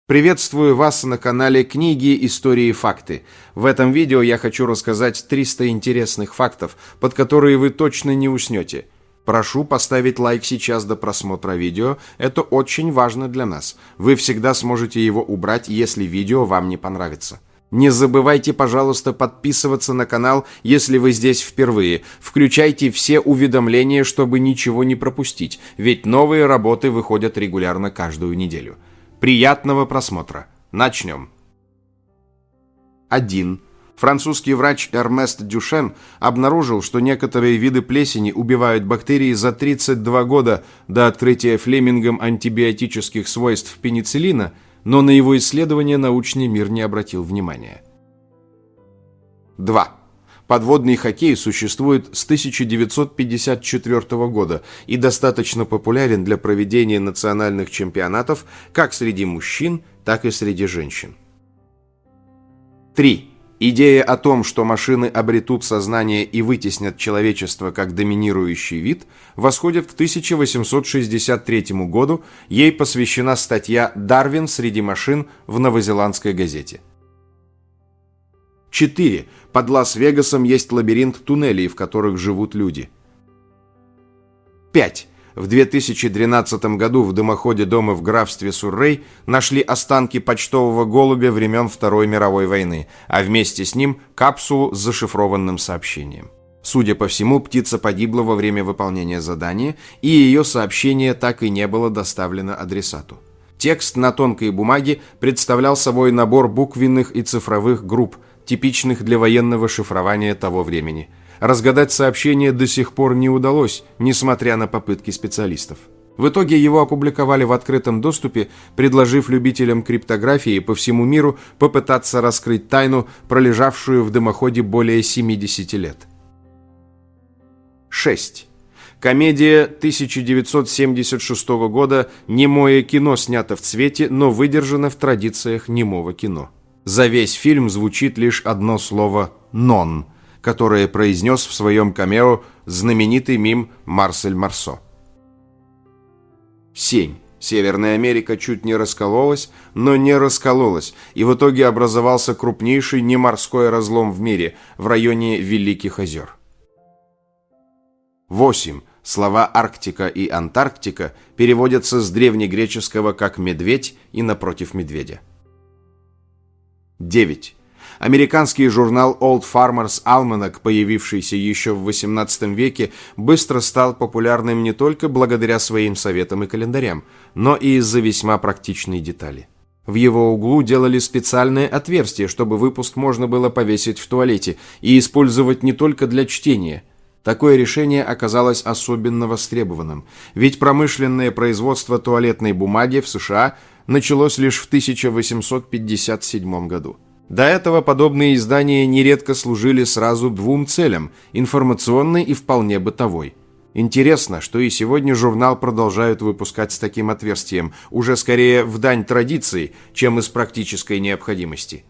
Приветствую вас на канале «Книги, истории, факты». В этом видео я хочу рассказать 300 интересных фактов, под которые вы точно не уснете. Прошу поставить лайк сейчас до просмотра видео, это очень важно для нас. Вы всегда сможете его убрать, если видео вам не понравится. Не забывайте, пожалуйста, подписываться на канал, если вы здесь впервые. Включайте все уведомления, чтобы ничего не пропустить, ведь новые работы выходят регулярно каждую неделю. Приятного просмотра. Начнем. 1. Французский врач Эрнест Дюшен обнаружил, что некоторые виды плесени убивают бактерии за 32 года до открытия Флемингом антибиотических свойств пенициллина, но на его исследования научный мир не обратил внимания. 2. Подводный хоккей существует с 1954 года и достаточно популярен для проведения национальных чемпионатов как среди мужчин, так и среди женщин. 3. Идея о том, что машины обретут сознание и вытеснят человечество как доминирующий вид, восходит к 1863 году, ей посвящена статья «Дарвин среди машин» в новозеландской газете. 4. Под Лас-Вегасом есть лабиринт туннелей, в которых живут люди. 5. В 2012 году в дымоходе дома в графстве Суррей нашли останки почтового голубя времен Второй мировой войны, а вместе с ним капсулу с зашифрованным сообщением. Судя по всему, птица погибла во время выполнения задания, и ее сообщение так и не было доставлено адресату. Текст на тонкой бумаге представлял собой набор буквенных и цифровых групп, типичных для военного шифрования того времени. Разгадать сообщение до сих пор не удалось, несмотря на попытки специалистов. В итоге его опубликовали в открытом доступе, предложив любителям криптографии по всему миру попытаться раскрыть тайну, пролежавшую в дымоходе более 70 лет. 6. Комедия 1976 года «Немое кино» снято в цвете, но выдержано в традициях немого кино. За весь фильм звучит лишь одно слово «нон», которое произнес в своем камео знаменитый мим Марсель Марсо. 7. Северная Америка чуть не раскололась, но не раскололась, и в итоге образовался крупнейший неморской разлом в мире в районе Великих озер. 8. Слова «Арктика» и «Антарктика» переводятся с древнегреческого как «медведь» и «напротив медведя». 9. Американский журнал Old Farmer's Almanac, появившийся еще в XVIII веке, быстро стал популярным не только благодаря своим советам и календарям, но и из-за весьма практичной детали. В его углу делали специальное отверстие, чтобы выпуск можно было повесить в туалете и использовать не только для чтения. Такое решение оказалось особенно востребованным, ведь промышленное производство туалетной бумаги в США началось лишь в 1857 году. До этого подобные издания нередко служили сразу двум целям – информационной и вполне бытовой. Интересно, что и сегодня журнал продолжают выпускать с таким отверстием, уже скорее в дань традиции, чем из практической необходимости.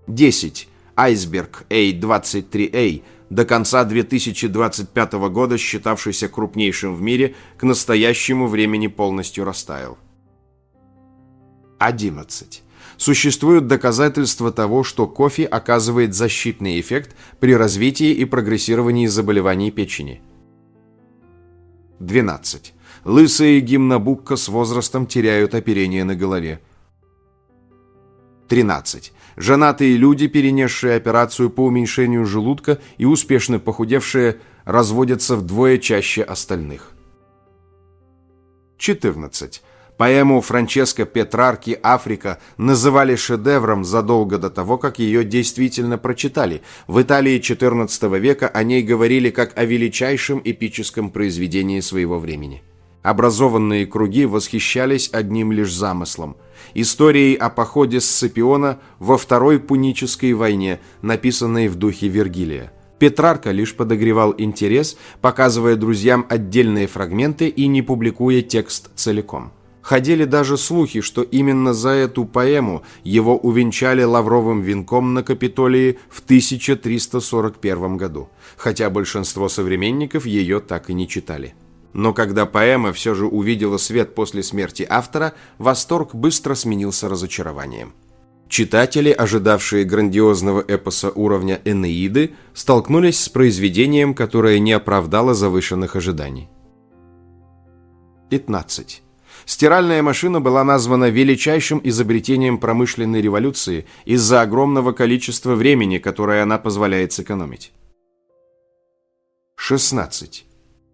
10. Айсберг A23A, до конца 2025 года считавшийся крупнейшим в мире, к настоящему времени полностью растаял. 11. Существуют доказательства того, что кофе оказывает защитный эффект при развитии и прогрессировании заболеваний печени. 12. Лысые гимнобукка с возрастом теряют оперение на голове. 13. Женатые люди, перенесшие операцию по уменьшению желудка и успешно похудевшие, разводятся вдвое чаще остальных. 14. Поэму Франческо Петрарки «Африка» называли шедевром задолго до того, как ее действительно прочитали. В Италии XIV века о ней говорили как о величайшем эпическом произведении своего времени. Образованные круги восхищались одним лишь замыслом – историей о походе Сципиона во Второй Пунической войне, написанной в духе Вергилия. Петрарка лишь подогревал интерес, показывая друзьям отдельные фрагменты и не публикуя текст целиком. Ходили даже слухи, что именно за эту поэму его увенчали лавровым венком на Капитолии в 1341 году, хотя большинство современников ее так и не читали. Но когда поэма все же увидела свет после смерти автора, восторг быстро сменился разочарованием. Читатели, ожидавшие грандиозного эпоса уровня «Энеиды», столкнулись с произведением, которое не оправдало завышенных ожиданий. 15. Стиральная машина была названа величайшим изобретением промышленной революции из-за огромного количества времени, которое она позволяет сэкономить. 16.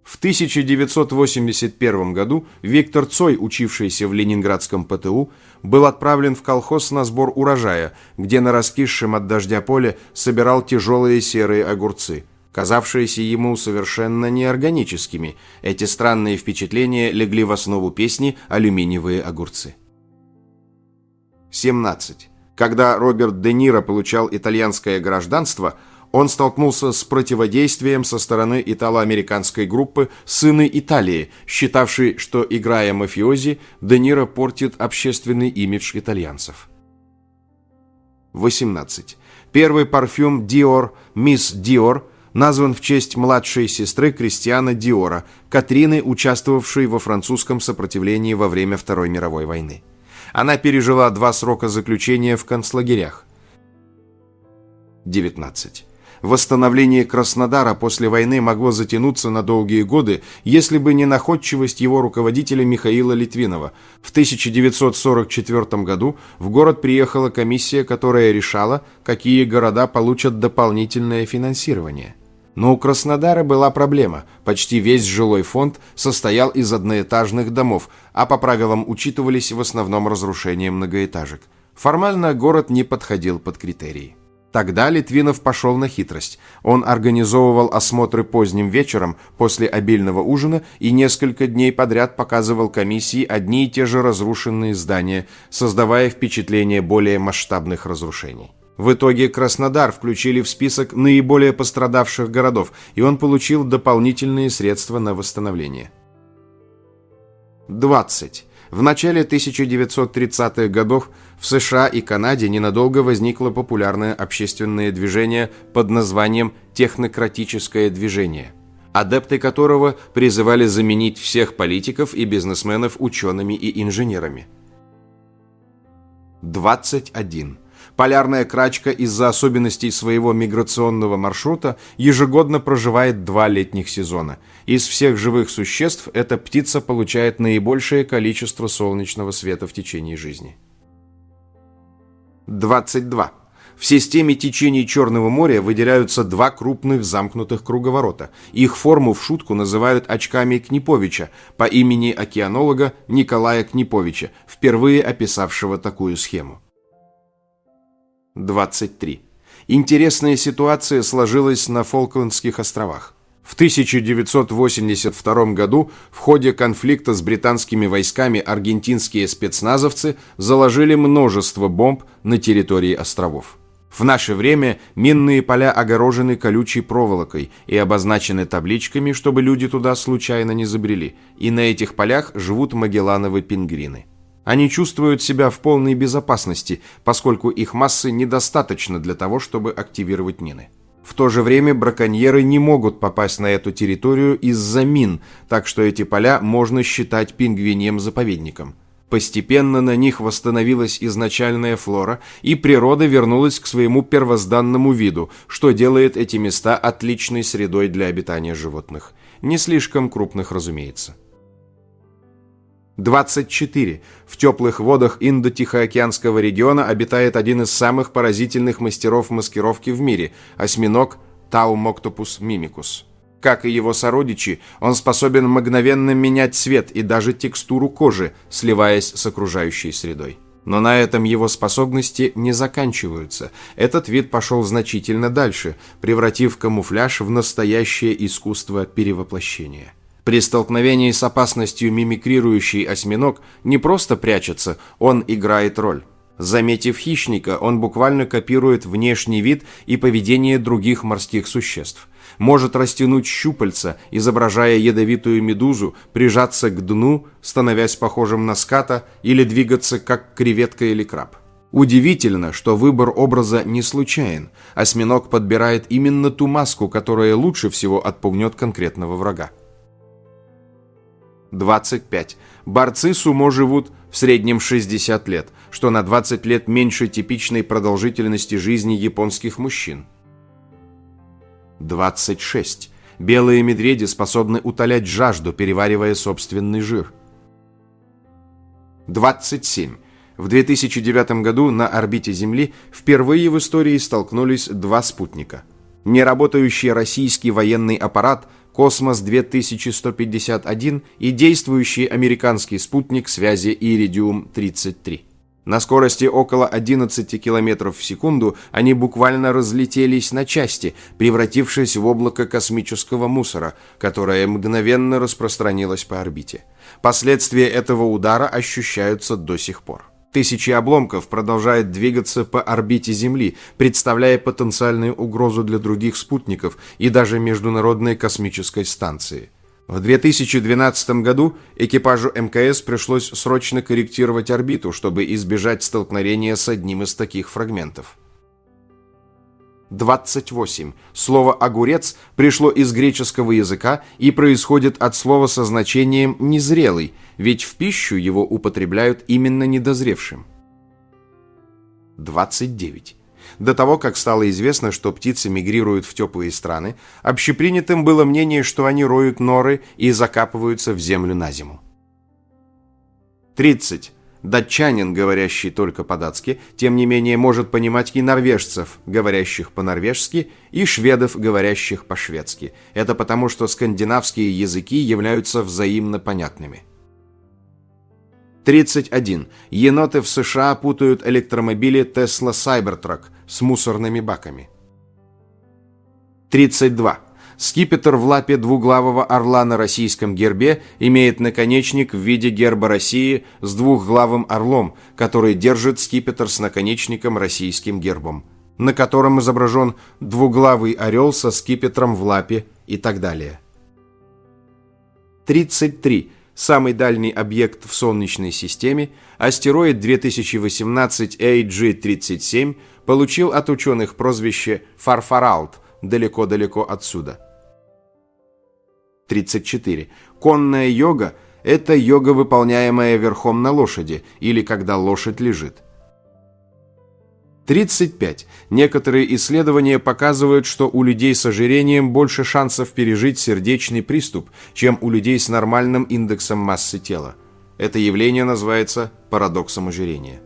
В 1981 году Виктор Цой, учившийся в Ленинградском ПТУ, был отправлен в колхоз на сбор урожая, где на раскисшем от дождя поле собирал тяжелые серые огурцы, казавшиеся ему совершенно неорганическими. Эти странные впечатления легли в основу песни «Алюминиевые огурцы». 17. Когда Роберт Де Ниро получал итальянское гражданство, он столкнулся с противодействием со стороны итало-американской группы «Сыны Италии», считавшей, что, играя мафиози, Де Ниро портит общественный имидж итальянцев. 18. Первый парфюм Dior «Мисс Диор» назван в честь младшей сестры Кристиана Диора, Катрины, участвовавшей во французском сопротивлении во время Второй мировой войны. Она пережила 2 срока заключения в концлагерях. 19. Восстановление Краснодара после войны могло затянуться на долгие годы, если бы не находчивость его руководителя Михаила Литвинова. В 1944 году в город приехала комиссия, которая решала, какие города получат дополнительное финансирование. Но у Краснодара была проблема. Почти весь жилой фонд состоял из одноэтажных домов, а по правилам учитывались в основном разрушения многоэтажек. Формально город не подходил под критерии. Тогда Литвинов пошел на хитрость. Он организовывал осмотры поздним вечером после обильного ужина и несколько дней подряд показывал комиссии одни и те же разрушенные здания, создавая впечатление более масштабных разрушений. В итоге Краснодар включили в список наиболее пострадавших городов, и он получил дополнительные средства на восстановление. 20. В начале 1930-х годов в США и Канаде ненадолго возникло популярное общественное движение под названием «Технократическое движение», адепты которого призывали заменить всех политиков и бизнесменов учеными и инженерами. 21. Полярная крачка из-за особенностей своего миграционного маршрута ежегодно проживает 2 летних сезона. Из всех живых существ эта птица получает наибольшее количество солнечного света в течение жизни. 22. В системе течений Черного моря выделяются 2 крупных замкнутых круговорота. Их форму в шутку называют очками Книповича по имени океанолога Николая Книповича, впервые описавшего такую схему. 23. Интересная ситуация сложилась на Фолклендских островах. В 1982 году в ходе конфликта с британскими войсками аргентинские спецназовцы заложили множество бомб на территории островов. В наше время минные поля огорожены колючей проволокой и обозначены табличками, чтобы люди туда случайно не забрели, и на этих полях живут магеллановы пингвины. Они чувствуют себя в полной безопасности, поскольку их массы недостаточно для того, чтобы активировать мины. В то же время браконьеры не могут попасть на эту территорию из-за мин, так что эти поля можно считать пингвиньим заповедником. Постепенно на них восстановилась изначальная флора, и природа вернулась к своему первозданному виду, что делает эти места отличной средой для обитания животных. Не слишком крупных, разумеется. 24. В теплых водах Индо-Тихоокеанского региона обитает один из самых поразительных мастеров маскировки в мире – осьминог Таумоктопус мимикус. Как и его сородичи, он способен мгновенно менять цвет и даже текстуру кожи, сливаясь с окружающей средой. Но на этом его способности не заканчиваются. Этот вид пошел значительно дальше, превратив камуфляж в настоящее искусство перевоплощения. При столкновении с опасностью мимикрирующий осьминог не просто прячется, он играет роль. Заметив хищника, он буквально копирует внешний вид и поведение других морских существ. Может растянуть щупальца, изображая ядовитую медузу, прижаться к дну, становясь похожим на ската, или двигаться как креветка или краб. Удивительно, что выбор образа не случайен. Осьминог подбирает именно ту маску, которая лучше всего отпугнет конкретного врага. 25. Борцы сумо живут в среднем 60 лет, что на 20 лет меньше типичной продолжительности жизни японских мужчин. 26. Белые медведи способны утолять жажду, переваривая собственный жир. 27. В 2009 году на орбите Земли впервые в истории столкнулись два спутника. Неработающий российский военный аппарат «Космос-2151» и действующий американский спутник связи «Иридиум-33». На скорости около 11 км в секунду они буквально разлетелись на части, превратившись в облако космического мусора, которое мгновенно распространилось по орбите. Последствия этого удара ощущаются до сих пор. Тысячи обломков продолжают двигаться по орбите Земли, представляя потенциальную угрозу для других спутников и даже Международной космической станции. В 2012 году экипажу МКС пришлось срочно корректировать орбиту, чтобы избежать столкновения с одним из таких фрагментов. 28. Слово «огурец» пришло из греческого языка и происходит от слова со значением «незрелый», ведь в пищу его употребляют именно недозревшим. 29. До того, как стало известно, что птицы мигрируют в теплые страны, общепринятым было мнение, что они роют норы и закапываются в землю на зиму. 30. Датчанин, говорящий только по-датски, тем не менее может понимать и норвежцев, говорящих по-норвежски, и шведов, говорящих по-шведски. Это потому, что скандинавские языки являются взаимно понятными. 31. Еноты в США путают электромобили Tesla Cybertruck с мусорными баками. 32. Скипетр в лапе двуглавого орла на российском гербе имеет наконечник в виде герба России с двухглавым орлом, который держит скипетр с наконечником российским гербом, на котором изображен двуглавый орел со скипетром в лапе и так далее. 33. Самый дальний объект в Солнечной системе, астероид 2018 AG-37, получил от ученых прозвище Фарфаралд, далеко-далеко отсюда. 34. Конная йога – это йога, выполняемая верхом на лошади, или когда лошадь лежит. 35. Некоторые исследования показывают, что у людей с ожирением больше шансов пережить сердечный приступ, чем у людей с нормальным индексом массы тела. Это явление называется парадоксом ожирения.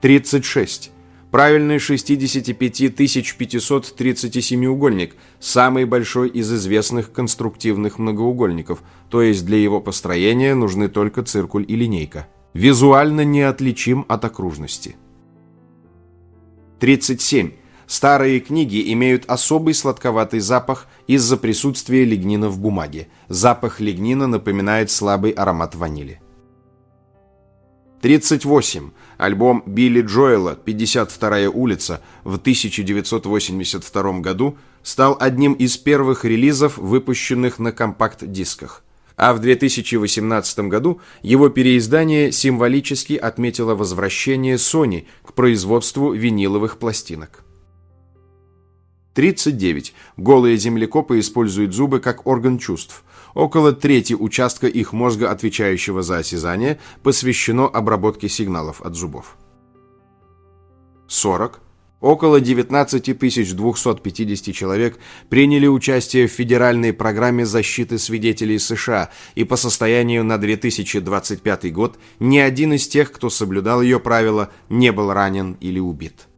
36. Правильный 65 537-угольник – самый большой из известных конструктивных многоугольников, то есть для его построения нужны только циркуль и линейка. Визуально неотличим от окружности. 37. Старые книги имеют особый сладковатый запах из-за присутствия лигнина в бумаге. Запах лигнина напоминает слабый аромат ванили. 38. Альбом Билли Джоэла «52-я улица» в 1982 году стал одним из первых релизов, выпущенных на компакт-дисках. А в 2018 году его переиздание символически отметило возвращение Sony к производству виниловых пластинок. 39. Голые землекопы используют зубы как орган чувств. Около трети участка их мозга, отвечающего за осязание, посвящено обработке сигналов от зубов. 40. Около 19 250 человек приняли участие в федеральной программе защиты свидетелей США, и по состоянию на 2025 год ни один из тех, кто соблюдал ее правила, не был ранен или убит.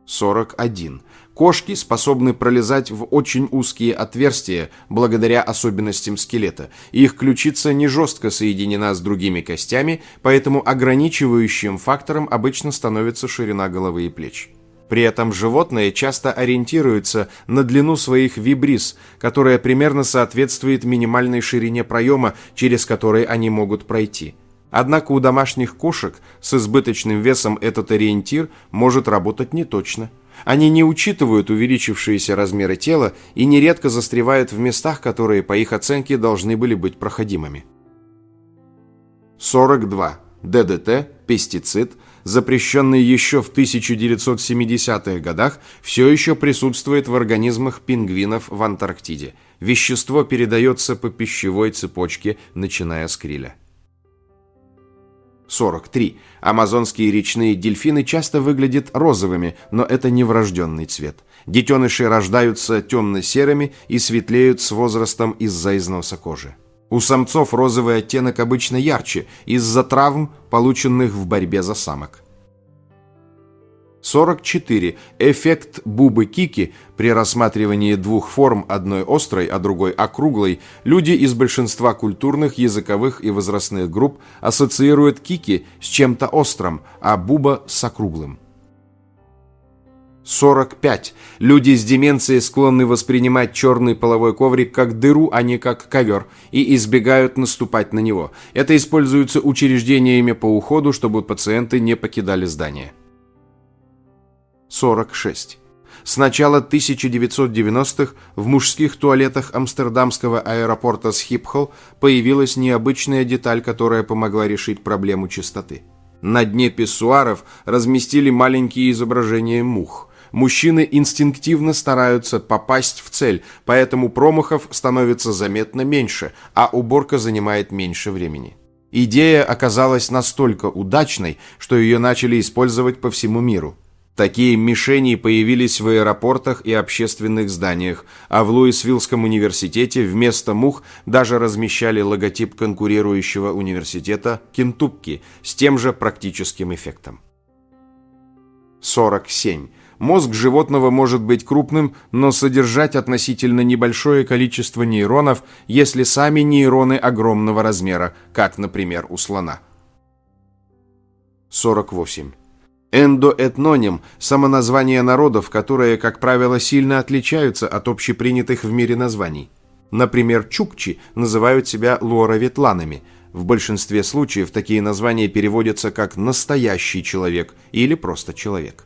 41. Кошки способны пролезать в очень узкие отверстия благодаря особенностям скелета. Их ключица не жестко соединена с другими костями, поэтому ограничивающим фактором обычно становится ширина головы и плеч. При этом животные часто ориентируются на длину своих вибрис, которая примерно соответствует минимальной ширине проема, через который они могут пройти. Однако у домашних кошек с избыточным весом этот ориентир может работать неточно. Они не учитывают увеличившиеся размеры тела и нередко застревают в местах, которые, по их оценке, должны были быть проходимыми. 42. ДДТ, пестицид, запрещенный еще в 1970-х годах, все еще присутствует в организмах пингвинов в Антарктиде. Вещество передается по пищевой цепочке, начиная с криля. 43. Амазонские речные дельфины часто выглядят розовыми, но это не врожденный цвет. Детеныши рождаются темно-серыми и светлеют с возрастом из-за износа кожи. У самцов розовый оттенок обычно ярче из-за травм, полученных в борьбе за самок. 44. Эффект Бубы-Кики. При рассматривании двух форм, одной острой, а другой округлой, люди из большинства культурных, языковых и возрастных групп ассоциируют кики с чем-то острым, а буба с округлым. 45. Люди с деменцией склонны воспринимать черный половой коврик как дыру, а не как ковер, и избегают наступать на него. Это используется учреждениями по уходу, чтобы пациенты не покидали здание. 46. С начала 1990-х в мужских туалетах амстердамского аэропорта Схипхол появилась необычная деталь, которая помогла решить проблему чистоты. На дне писсуаров разместили маленькие изображения мух. Мужчины инстинктивно стараются попасть в цель, поэтому промахов становится заметно меньше, а уборка занимает меньше времени. Идея оказалась настолько удачной, что ее начали использовать по всему миру. Такие мишени появились в аэропортах и общественных зданиях, а в Луисвиллском университете вместо мух даже размещали логотип конкурирующего университета Кентукки с тем же практическим эффектом. 47. Мозг животного может быть крупным, но содержать относительно небольшое количество нейронов, если сами нейроны огромного размера, как, например, у слона. 48. Эндоэтноним – самоназвание народов, которые, как правило, сильно отличаются от общепринятых в мире названий. Например, чукчи называют себя луаравитланами. В большинстве случаев такие названия переводятся как «настоящий человек» или просто «человек».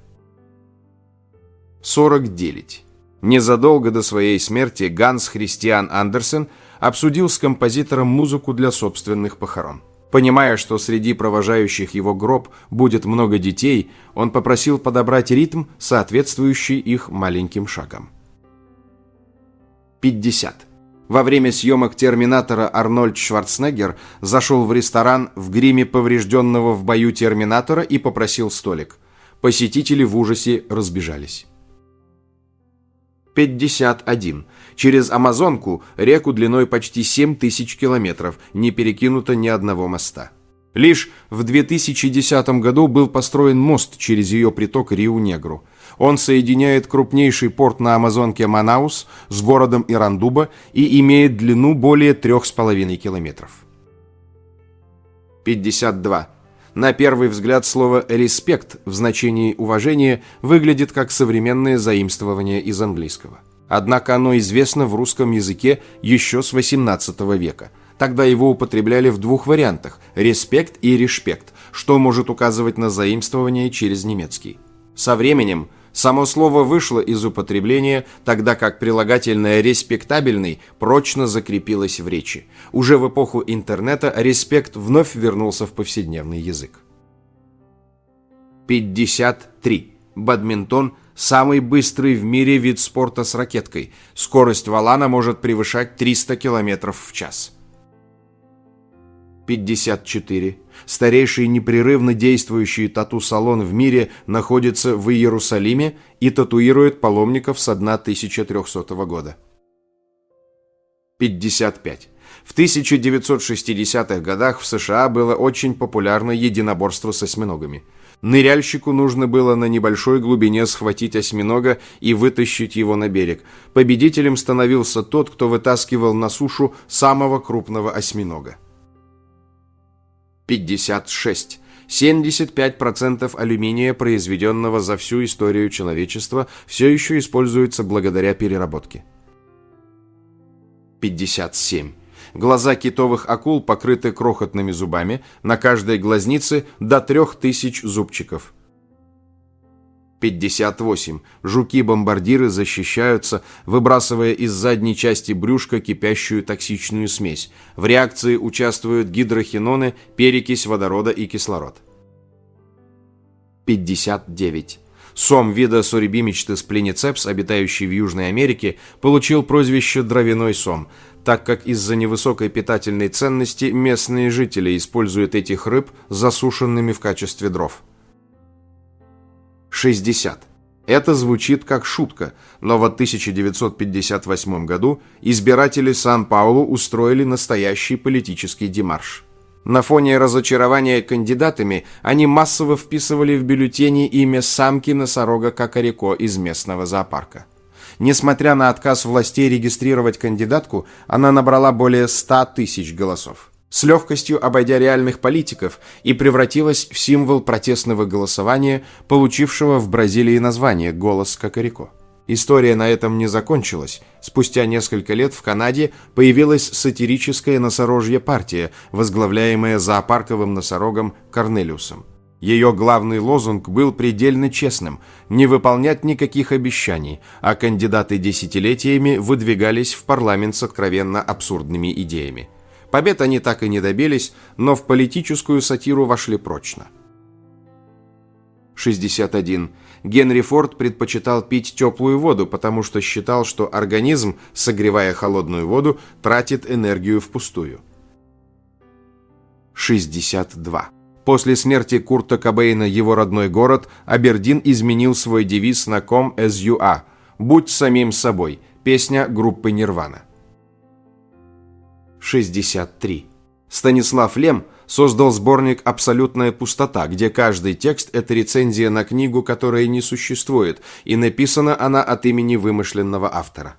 49. Незадолго до своей смерти Ганс Христиан Андерсен обсудил с композитором музыку для собственных похорон. Понимая, что среди провожающих его гроб будет много детей, он попросил подобрать ритм, соответствующий их маленьким шагам. 50. Во время съемок «Терминатора» Арнольд Шварценеггер зашел в ресторан в гриме поврежденного в бою Терминатора и попросил столик. Посетители в ужасе разбежались. 51. Через Амазонку, реку длиной почти 7000 километров, не перекинуто ни одного моста. Лишь в 2010 году был построен мост через ее приток Риу-Негру. Он соединяет крупнейший порт на Амазонке Манаус с городом Ирандуба и имеет длину более 3,5 километров. 52. На первый взгляд слово «респект» в значении «уважение» выглядит как современное заимствование из английского. Однако оно известно в русском языке еще с XVIII века. Тогда его употребляли в двух вариантах – «респект» и «решпект», что может указывать на заимствование через немецкий. Со временем само слово вышло из употребления, тогда как прилагательное «респектабельный» прочно закрепилось в речи. Уже в эпоху интернета респект вновь вернулся в повседневный язык. 53. Бадминтон – самый быстрый в мире вид спорта с ракеткой. Скорость валана может превышать 300 км в час. 54. Старейший непрерывно действующий тату-салон в мире находится в Иерусалиме и татуирует паломников со дна 1300 года. 55. В 1960-х годах в США было очень популярно единоборство с осьминогами. Ныряльщику нужно было на небольшой глубине схватить осьминога и вытащить его на берег. Победителем становился тот, кто вытаскивал на сушу самого крупного осьминога. 56. 75% алюминия, произведенного за всю историю человечества, все еще используется благодаря переработке. 57. Глаза китовых акул покрыты крохотными зубами, на каждой глазнице до 3000 зубчиков. 58. Жуки-бомбардиры защищаются, выбрасывая из задней части брюшка кипящую токсичную смесь. В реакции участвуют гидрохиноны, перекись водорода и кислород. 59. Сом вида Soribimixtes pleniceps, обитающий в Южной Америке, получил прозвище «дровяной сом», так как из-за невысокой питательной ценности местные жители используют этих рыб засушенными в качестве дров. 60. Это звучит как шутка, но в 1958 году избиратели Сан-Паулу устроили настоящий политический демарш. На фоне разочарования кандидатами они массово вписывали в бюллетени имя самки-носорога Кокорико из местного зоопарка. Несмотря на отказ властей регистрировать кандидатку, она набрала более 100 тысяч голосов, с легкостью обойдя реальных политиков, и превратилась в символ протестного голосования, получившего в Бразилии название «Голос Кокорико». История на этом не закончилась. Спустя несколько лет в Канаде появилась сатирическая носорожья партия, возглавляемая зоопарковым носорогом Корнелиусом. Ее главный лозунг был предельно честным – не выполнять никаких обещаний, а кандидаты десятилетиями выдвигались в парламент с откровенно абсурдными идеями. Побед они так и не добились, но в политическую сатиру вошли прочно. 61. Генри Форд предпочитал пить теплую воду, потому что считал, что организм, согревая холодную воду, тратит энергию впустую. 62. После смерти Курта Кобейна его родной город Абердин изменил свой девиз на «Come as you are» – «Будь самим собой» – песня группы Нирвана. 63. Станислав Лем создал сборник «Абсолютная пустота», где каждый текст – это рецензия на книгу, которая не существует, и написана она от имени вымышленного автора.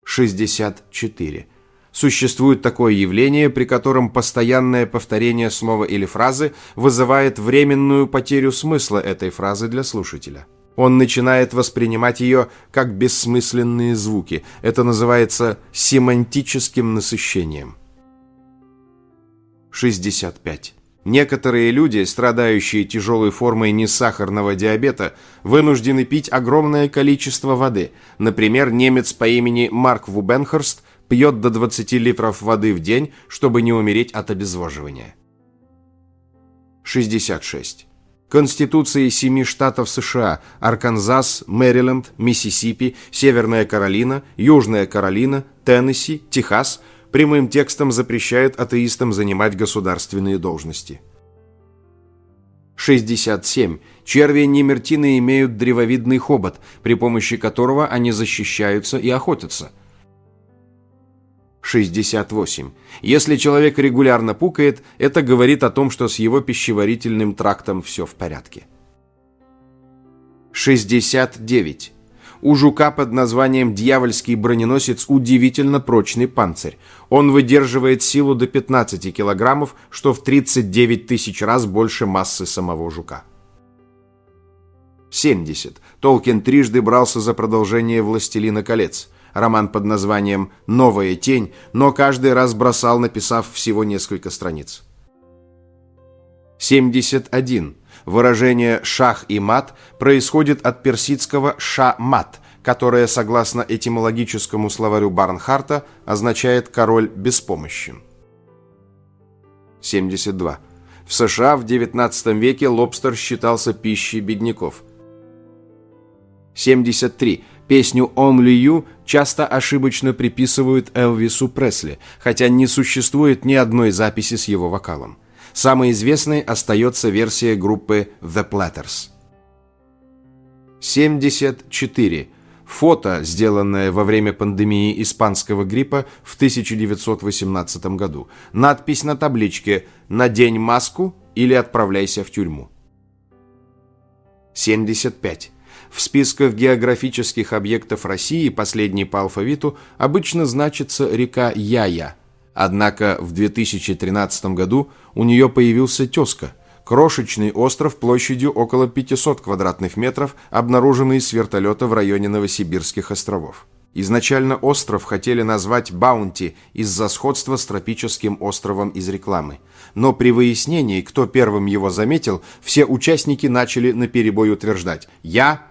64. Существует такое явление, при котором постоянное повторение слова или фразы вызывает временную потерю смысла этой фразы для слушателя. Он начинает воспринимать ее как бессмысленные звуки. Это называется семантическим насыщением. 65. Некоторые люди, страдающие тяжелой формой несахарного диабета, вынуждены пить огромное количество воды. Например, немец по имени Марк Вубенхорст пьет до 20 литров воды в день, чтобы не умереть от обезвоживания. 66. Конституции 7 штатов США – Арканзас, Мэриленд, Миссисипи, Северная Каролина, Южная Каролина, Теннесси, Техас – прямым текстом запрещают атеистам занимать государственные должности. 67. Черви немертины имеют древовидный хобот, при помощи которого они защищаются и охотятся. 68. Если человек регулярно пукает, это говорит о том, что с его пищеварительным трактом все в порядке. 69. У жука под названием дьявольский броненосец удивительно прочный панцирь. Он выдерживает силу до 15 килограммов, что в 39 тысяч раз больше массы самого жука. 70. Толкин трижды брался за продолжение «Властелина колец». Роман под названием «Новая тень», но каждый раз бросал, написав всего несколько страниц. 71. Выражение «шах» и «мат» происходит от персидского «ша-мат», которое, согласно этимологическому словарю Барнхарта, означает «король беспомощен». 72. В США в XIX веке лобстер считался пищей бедняков. 73. Песню «Only You» часто ошибочно приписывают Элвису Пресли, хотя не существует ни одной записи с его вокалом. Самой известной остается версия группы The Platters. 74. Фото, сделанное во время пандемии испанского гриппа в 1918 году. Надпись на табличке «Надень маску или отправляйся в тюрьму». 75. В списках географических объектов России, последней по алфавиту, обычно значится река Яя. Однако в 2013 году у нее появился тезка – крошечный остров площадью около 500 квадратных метров, обнаруженный с вертолета в районе Новосибирских островов. Изначально остров хотели назвать Баунти из-за сходства с тропическим островом из рекламы. Но при выяснении, кто первым его заметил, все участники начали наперебой утверждать «Я».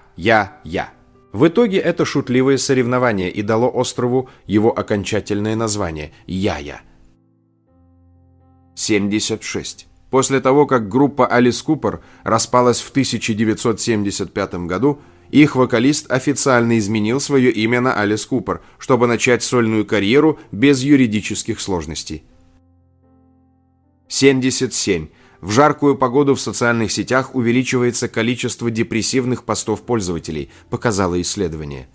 В итоге это шутливое соревнование и дало острову его окончательное название – Яя. 76. После того, как группа Alice Cooper распалась в 1975 году, их вокалист официально изменил свое имя на Alice Cooper, чтобы начать сольную карьеру без юридических сложностей. 77. В жаркую погоду в социальных сетях увеличивается количество депрессивных постов пользователей, показало исследование.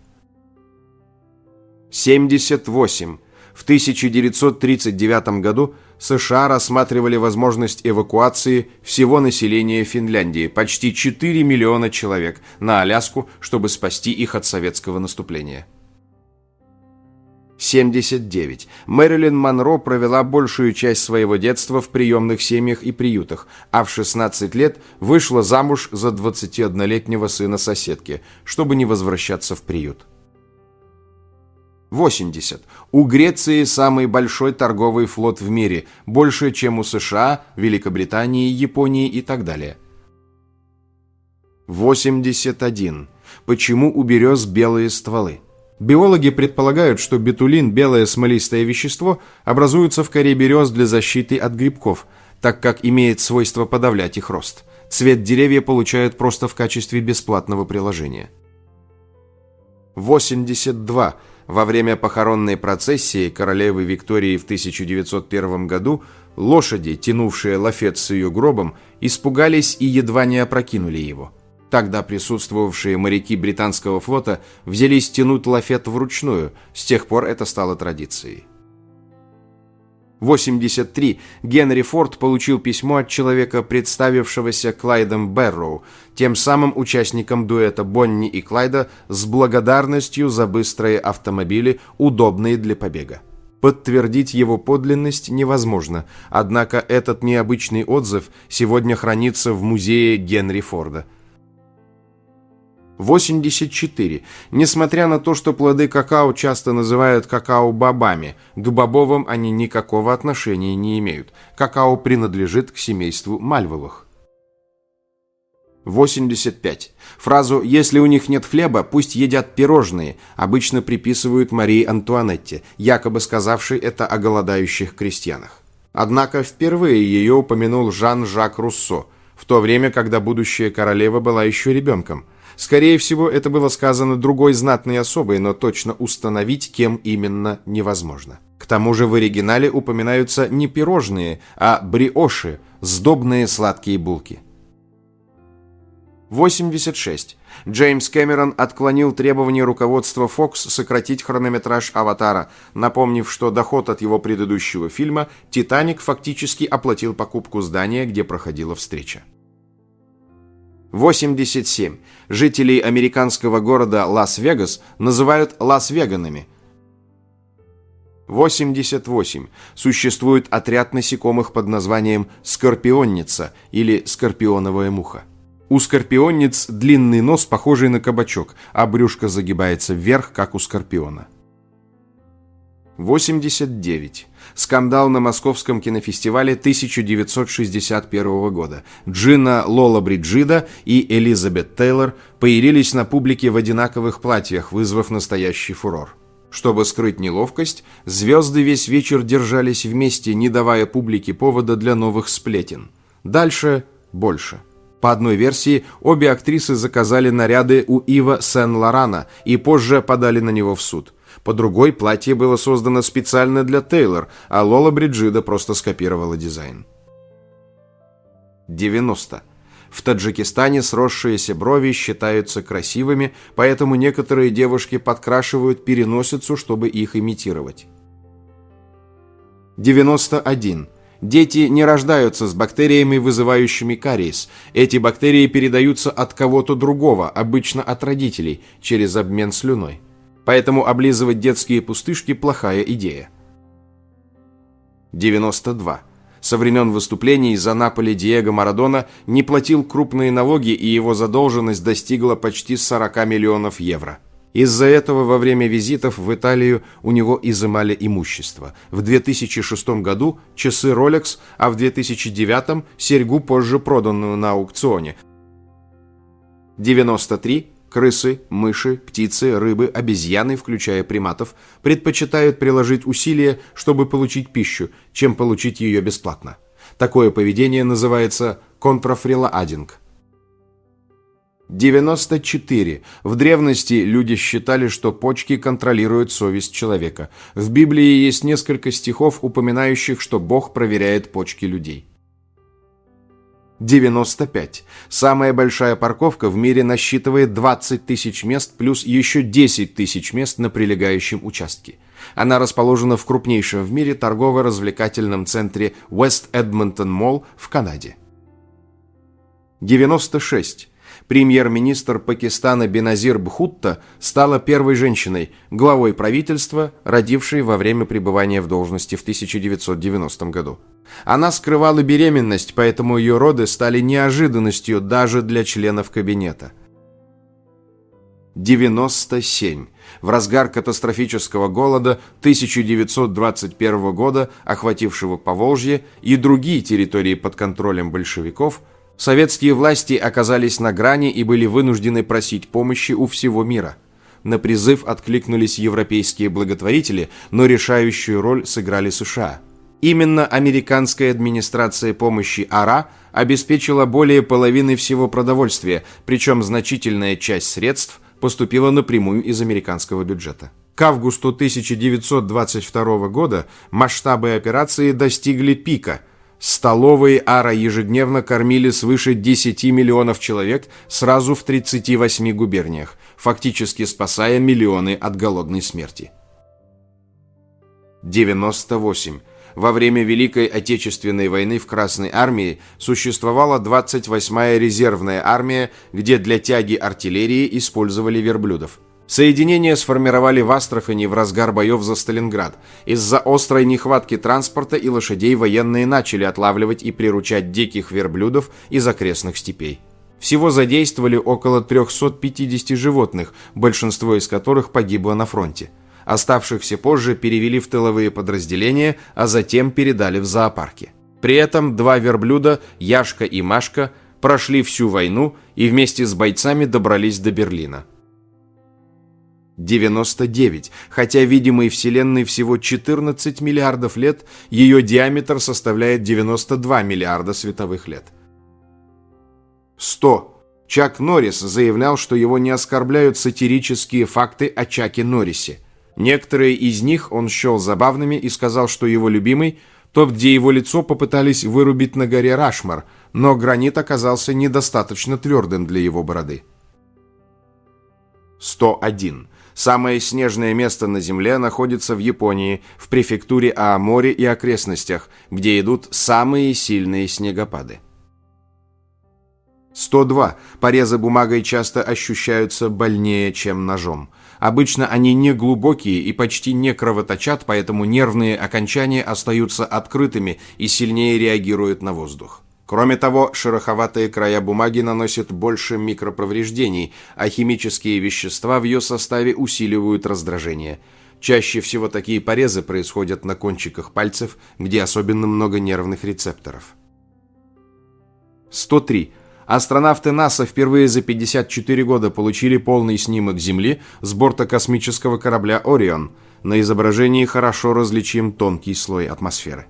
78. В 1939 году США рассматривали возможность эвакуации всего населения Финляндии, почти 4 миллиона человек, на Аляску, чтобы спасти их от советского наступления. 79. Мэрилин Монро провела большую часть своего детства в приемных семьях и приютах, а в 16 лет вышла замуж за 21-летнего сына соседки, чтобы не возвращаться в приют. 80. У Греции самый большой торговый флот в мире, больше, чем у США, Великобритании, Японии и так далее. 81. Почему у берез белые стволы? Биологи предполагают, что бетулин, белое смолистое вещество, образуется в коре берез для защиты от грибков, так как имеет свойство подавлять их рост. Цвет деревья получают просто в качестве бесплатного приложения. 82. Во время похоронной процессии королевы Виктории в 1901 году лошади, тянувшие лафет с ее гробом, испугались и едва не опрокинули его. Тогда присутствовавшие моряки британского флота взялись тянуть лафет вручную, с тех пор это стало традицией. 83. Генри Форд получил письмо от человека, представившегося Клайдом Бэрроу, тем самым участником дуэта Бонни и Клайда, с благодарностью за быстрые автомобили, удобные для побега. Подтвердить его подлинность невозможно, однако этот необычный отзыв сегодня хранится в музее Генри Форда. 84. Несмотря на то, что плоды какао часто называют какао-бобами, к бобовым они никакого отношения не имеют. Какао принадлежит к семейству мальвовых. 85. Фразу «если у них нет хлеба, пусть едят пирожные» обычно приписывают Марии Антуанетте, якобы сказавшей это о голодающих крестьянах. Однако впервые ее упомянул Жан-Жак Руссо, в то время, когда будущая королева была еще ребенком. Скорее всего, это было сказано другой знатной особой, но точно установить, кем именно, невозможно. К тому же в оригинале упоминаются не пирожные, а бриоши, сдобные сладкие булки. 86. Джеймс Кэмерон отклонил требование руководства Fox сократить хронометраж «Аватара», напомнив, что доход от его предыдущего фильма «Титаник» фактически оплатил покупку здания, где проходила встреча. 87. Жителей американского города Лас-Вегас называют Лас-Веганами. 88. Существует отряд насекомых под названием скорпионница или скорпионовая муха. У скорпионниц длинный нос, похожий на кабачок, а брюшко загибается вверх, как у скорпиона. 89. Скандал на Московском кинофестивале 1961 года. Джина Лоллобриджида и Элизабет Тейлор появились на публике в одинаковых платьях, вызвав настоящий фурор. Чтобы скрыть неловкость, звезды весь вечер держались вместе, не давая публике повода для новых сплетен. Дальше больше. По одной версии, обе актрисы заказали наряды у Ива Сен-Лорана и позже подали на него в суд. По другой, платье было создано специально для Тейлор, а Лоллобриджида просто скопировала дизайн. 90. В Таджикистане сросшиеся брови считаются красивыми, поэтому некоторые девушки подкрашивают переносицу, чтобы их имитировать. 91. Дети не рождаются с бактериями, вызывающими кариес. Эти бактерии передаются от кого-то другого, обычно от родителей, через обмен слюной. Поэтому облизывать детские пустышки – плохая идея. 92. Со времен выступлений за Наполи Диего Марадона не платил крупные налоги, и его задолженность достигла почти 40 миллионов евро. Из-за этого во время визитов в Италию у него изымали имущество. В 2006 году часы Rolex, а в 2009 серьгу, позже проданную на аукционе. 93. Крысы, мыши, птицы, рыбы, обезьяны, включая приматов, предпочитают приложить усилия, чтобы получить пищу, чем получить ее бесплатно. Такое поведение называется контрафрилоадинг. 94. В древности люди считали, что почки контролируют совесть человека. В Библии есть несколько стихов, упоминающих, что Бог проверяет почки людей. 95. Самая большая парковка в мире насчитывает 20 тысяч мест плюс еще 10 тысяч мест на прилегающем участке. Она расположена в крупнейшем в мире торгово-развлекательном центре West Edmonton Mall в Канаде. 96. Премьер-министр Пакистана Беназир Бхутто стала первой женщиной, главой правительства, родившей во время пребывания в должности в 1990 году. Она скрывала беременность, поэтому ее роды стали неожиданностью даже для членов кабинета. 97. В разгар катастрофического голода 1921 года, охватившего Поволжье и другие территории под контролем большевиков, советские власти оказались на грани и были вынуждены просить помощи у всего мира. На призыв откликнулись европейские благотворители, но решающую роль сыграли США. Именно американская администрация помощи АРА обеспечила более половины всего продовольствия, причем значительная часть средств поступила напрямую из американского бюджета. К августу 1922 года масштабы операции достигли пика. Столовые АРА ежедневно кормили свыше 10 миллионов человек сразу в 38 губерниях, фактически спасая миллионы от голодной смерти. 98. Во время Великой Отечественной войны в Красной армии существовала 28-я резервная армия, где для тяги артиллерии использовали верблюдов. Соединения сформировали в Астрахани в разгар боев за Сталинград. Из-за острой нехватки транспорта и лошадей военные начали отлавливать и приручать диких верблюдов из окрестных степей. Всего задействовали около 350 животных, большинство из которых погибло на фронте. Оставшихся позже перевели в тыловые подразделения, а затем передали в зоопарки. При этом два верблюда, Яшка и Машка, прошли всю войну и вместе с бойцами добрались до Берлина. 99. Хотя видимой Вселенной всего 14 миллиардов лет, ее диаметр составляет 92 миллиарда световых лет. 100. Чак Норрис заявлял, что его не оскорбляют сатирические факты о Чаке Норрисе. Некоторые из них он счел забавными и сказал, что его любимый – тот, где его лицо попытались вырубить на горе Рашмар, но гранит оказался недостаточно твердым для его бороды. 101. Самое снежное место на Земле находится в Японии, в префектуре Аомори и окрестностях, где идут самые сильные снегопады. 102. Порезы бумагой часто ощущаются больнее, чем ножом. Обычно они не глубокие и почти не кровоточат, поэтому нервные окончания остаются открытыми и сильнее реагируют на воздух. Кроме того, шероховатые края бумаги наносят больше микроповреждений, а химические вещества в ее составе усиливают раздражение. Чаще всего такие порезы происходят на кончиках пальцев, где особенно много нервных рецепторов. 103. Астронавты НАСА впервые за 54 года получили полный снимок Земли с борта космического корабля «Орион». На изображении хорошо различим тонкий слой атмосферы.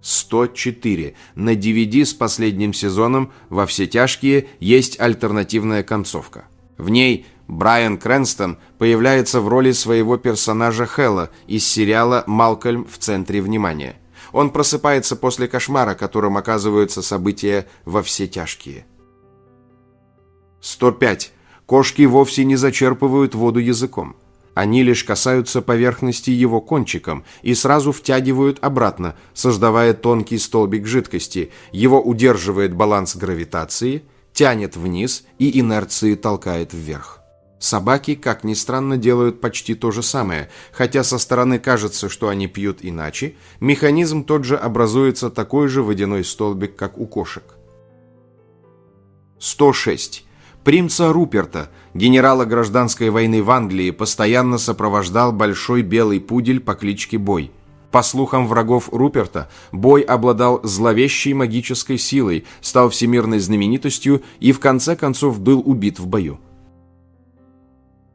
104. На DVD с последним сезоном «Во все тяжкие» есть альтернативная концовка. В ней Брайан Крэнстон появляется в роли своего персонажа Хэлла из сериала «Малкольм в центре внимания». Он просыпается после кошмара, которым оказываются события «Во все тяжкие». 105. Кошки вовсе не зачерпывают воду языком. Они лишь касаются поверхности его кончиком и сразу втягивают обратно, создавая тонкий столбик жидкости. Его удерживает баланс гравитации, тянет вниз и инерции толкает вверх. Собаки, как ни странно, делают почти то же самое, хотя со стороны кажется, что они пьют иначе, механизм тот же, образуется такой же водяной столбик, как у кошек. 106. Принца Руперта, генерала гражданской войны в Англии, постоянно сопровождал большой белый пудель по кличке Бой. По слухам врагов Руперта, Бой обладал зловещей магической силой, стал всемирной знаменитостью и в конце концов был убит в бою.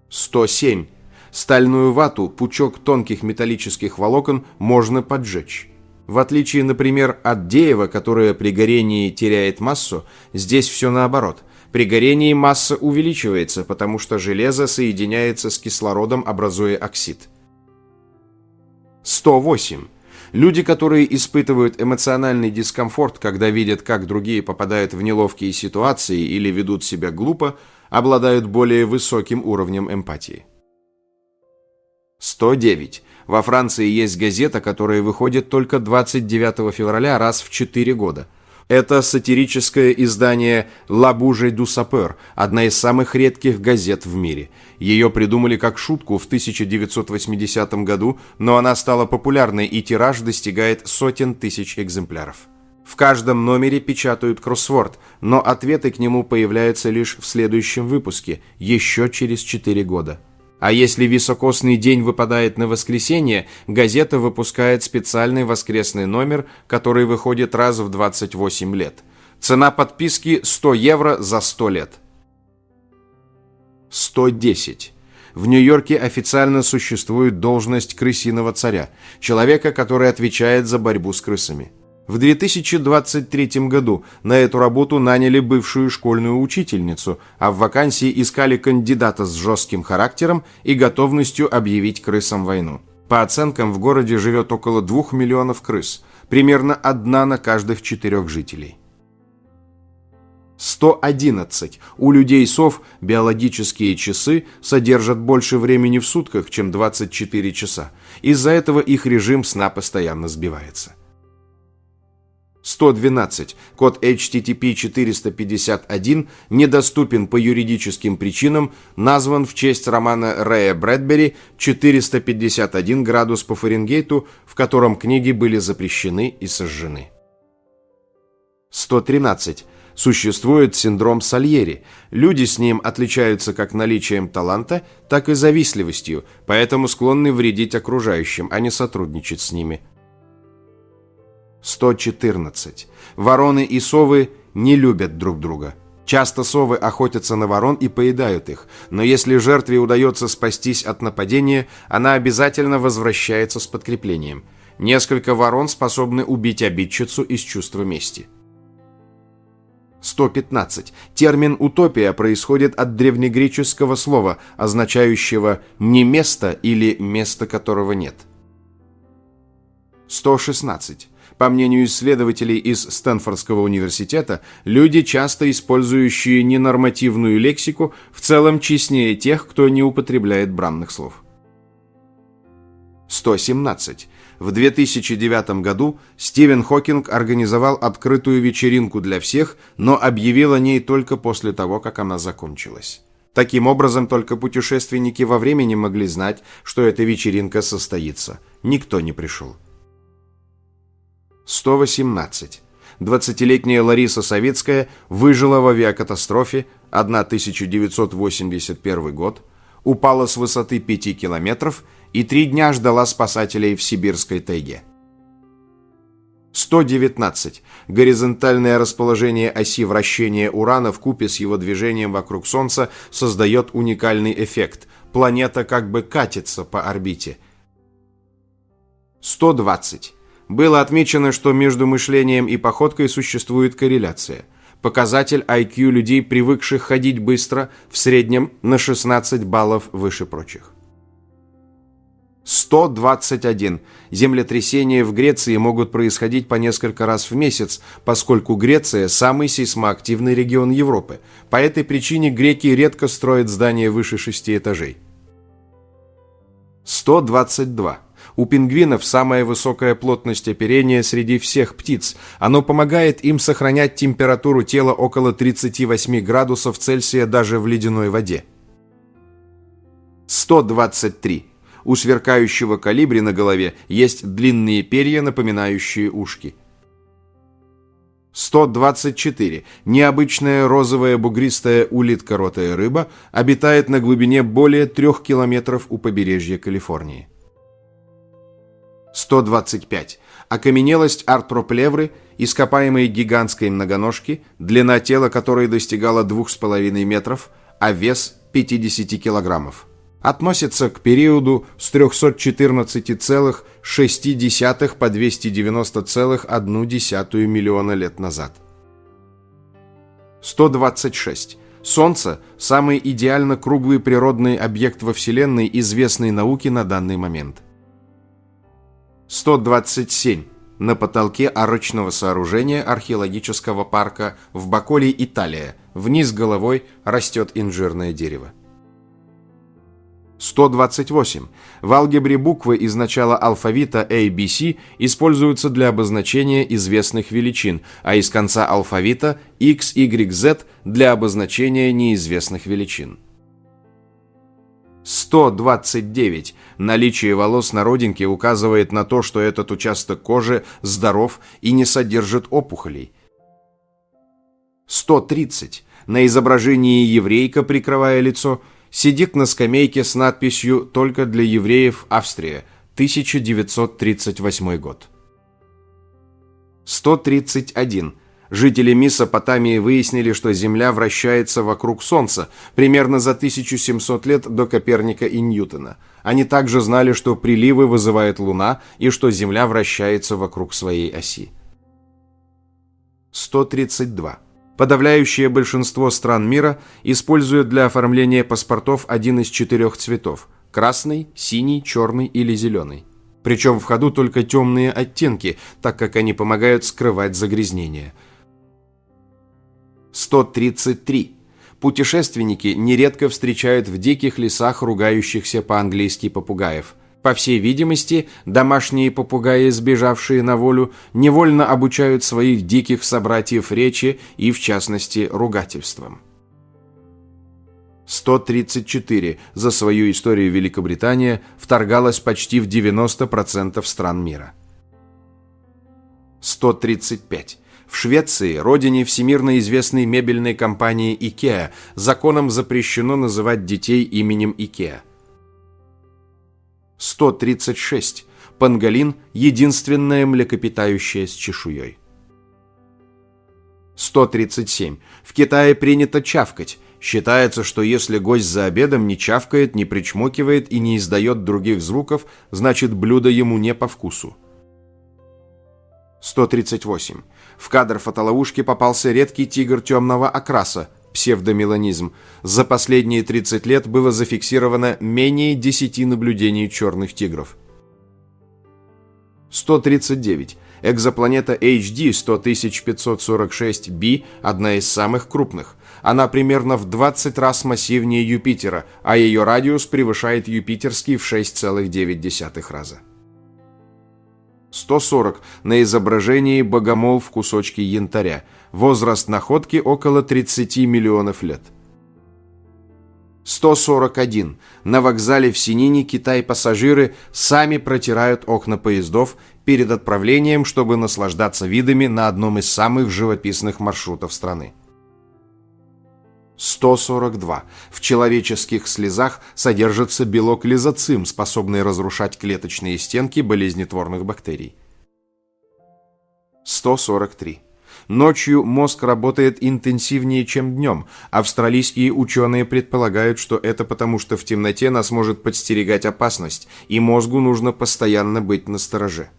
107. Стальную вату, пучок тонких металлических волокон, можно поджечь. В отличие, например, от дерева, которое при горении теряет массу, здесь все наоборот. При горении масса увеличивается, потому что железо соединяется с кислородом, образуя оксид. 108. Люди, которые испытывают эмоциональный дискомфорт, когда видят, как другие попадают в неловкие ситуации или ведут себя глупо, обладают более высоким уровнем эмпатии. 109. Во Франции есть газета, которая выходит только 29 февраля раз в 4 года. Это сатирическое издание «La Bougie du Sapeur», одна из самых редких газет в мире. Ее придумали как шутку в 1980 году, но она стала популярной, и тираж достигает сотен тысяч экземпляров. В каждом номере печатают кроссворд, но ответы к нему появляются лишь в следующем выпуске, еще через 4 года. А если високосный день выпадает на воскресенье, газета выпускает специальный воскресный номер, который выходит раз в 28 лет. Цена подписки 100 евро за 100 лет. 110. В Нью-Йорке официально существует должность крысиного царя, человека, который отвечает за борьбу с крысами. В 2023 году на эту работу наняли бывшую школьную учительницу, а в вакансии искали кандидата с жестким характером и готовностью объявить крысам войну. По оценкам, в городе живет около 2 миллионов крыс, примерно 1 на каждых 4 жителей. 111. У людей-сов биологические часы содержат больше времени в сутках, чем 24 часа. Из-за этого их режим сна постоянно сбивается. 112. Код HTTP 451 недоступен по юридическим причинам, назван в честь романа Рэя Брэдбери «451 градус по Фаренгейту», в котором книги были запрещены и сожжены. 113. Существует синдром Сальери. Люди с ним отличаются как наличием таланта, так и завистливостью, поэтому склонны вредить окружающим, а не сотрудничать с ними. 114. Вороны и совы не любят друг друга. Часто совы охотятся на ворон и поедают их, но если жертве удается спастись от нападения, она обязательно возвращается с подкреплением. Несколько ворон способны убить обидчицу из чувства мести. 115. Термин «утопия» происходит от древнегреческого слова, означающего «не место» или «место, которого нет». 116. По мнению исследователей из Стэнфордского университета, люди, часто использующие ненормативную лексику, в целом честнее тех, кто не употребляет бранных слов. 117. В 2009 году Стивен Хокинг организовал открытую вечеринку для всех, но объявил о ней только после того, как она закончилась. Таким образом, только путешественники во времени могли знать, что эта вечеринка состоится. Никто не пришел. 118. 20-летняя Лариса Савицкая выжила в авиакатастрофе 1981 год, упала с высоты 5 километров и 3 дня ждала спасателей в сибирской тайге. 119. Горизонтальное расположение оси вращения Урана вкупе с его движением вокруг Солнца создает уникальный эффект. Планета как бы катится по орбите. 120. Было отмечено, что между мышлением и походкой существует корреляция. Показатель IQ людей, привыкших ходить быстро, в среднем на 16 баллов выше прочих. 121. Землетрясения в Греции могут происходить по несколько раз в месяц, поскольку Греция – самый сейсмоактивный регион Европы. По этой причине греки редко строят здания выше 6 этажей. 122. У пингвинов самая высокая плотность оперения среди всех птиц. Оно помогает им сохранять температуру тела около 38 градусов Цельсия даже в ледяной воде. 123. У сверкающего колибри на голове есть длинные перья, напоминающие ушки. 124. Необычная розовая бугристая улитка-ротая рыба обитает на глубине более 3 километров у побережья Калифорнии. 125. Окаменелость артроплевры, ископаемой гигантской многоножки, длина тела которой достигала 2,5 метров, а вес 50 килограммов. Относится к периоду с 314,6 по 290,1 миллиона лет назад. 126. Солнце – самый идеально круглый природный объект во Вселенной, известный науке на данный момент. 127. На потолке арочного сооружения археологического парка в Баколи, Италия, вниз головой растет инжирное дерево. 128. В алгебре буквы из начала алфавита ABC используются для обозначения известных величин, а из конца алфавита X, Y, Z для обозначения неизвестных величин. 129. Наличие волос на родинке указывает на то, что этот участок кожи здоров и не содержит опухолей. 130. На изображении еврейка, прикрывая лицо, сидит на скамейке с надписью «Только для евреев, Австрия, 1938 год». 131. Жители Месопотамии выяснили, что Земля вращается вокруг Солнца примерно за 1700 лет до Коперника и Ньютона. Они также знали, что приливы вызывает Луна и что Земля вращается вокруг своей оси. 132. Подавляющее большинство стран мира используют для оформления паспортов один из 4 цветов – красный, синий, черный или зеленый. Причем в ходу только темные оттенки, так как они помогают скрывать загрязнения. 133. Путешественники нередко встречают в диких лесах ругающихся по-английски попугаев. По всей видимости, домашние попугаи, сбежавшие на волю, невольно обучают своих диких собратьев речи и, в частности, ругательствам. 134. За свою историю Великобритания вторгалась почти в 90% стран мира. 135. В Швеции, родине всемирно известной мебельной компании IKEA, законом запрещено называть детей именем IKEA. 136. Панголин – единственное млекопитающее с чешуей. 137. В Китае принято чавкать. Считается, что если гость за обедом не чавкает, не причмокивает и не издает других звуков, значит блюдо ему не по вкусу. 138. В кадр фотоловушки попался редкий тигр темного окраса, псевдомеланизм. За последние 30 лет было зафиксировано менее 10 наблюдений черных тигров. 139. Экзопланета HD 100546b – одна из самых крупных. Она примерно в 20 раз массивнее Юпитера, а ее радиус превышает юпитерский в 6,9 раза. 140. На изображении богомол в кусочке янтаря. Возраст находки около 30 миллионов лет. 141. На вокзале в Синине, Китай, пассажиры сами протирают окна поездов перед отправлением, чтобы наслаждаться видами на одном из самых живописных маршрутов страны. 142. В человеческих слезах содержится белок лизоцим, способный разрушать клеточные стенки болезнетворных бактерий. 143. Ночью мозг работает интенсивнее, чем днем. Австралийские ученые предполагают, что это потому, что в темноте нас может подстерегать опасность, и мозгу нужно постоянно быть настороже.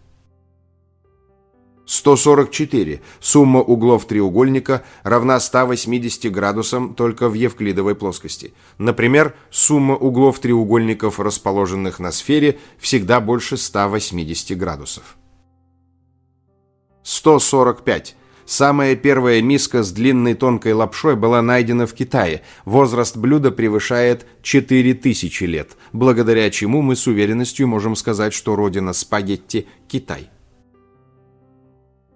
144. Сумма углов треугольника равна 180 градусам только в евклидовой плоскости. Например, сумма углов треугольников, расположенных на сфере, всегда больше 180 градусов. 145. Самая первая миска с длинной тонкой лапшой была найдена в Китае. Возраст блюда превышает 4000 лет, благодаря чему мы с уверенностью можем сказать, что родина спагетти – Китай.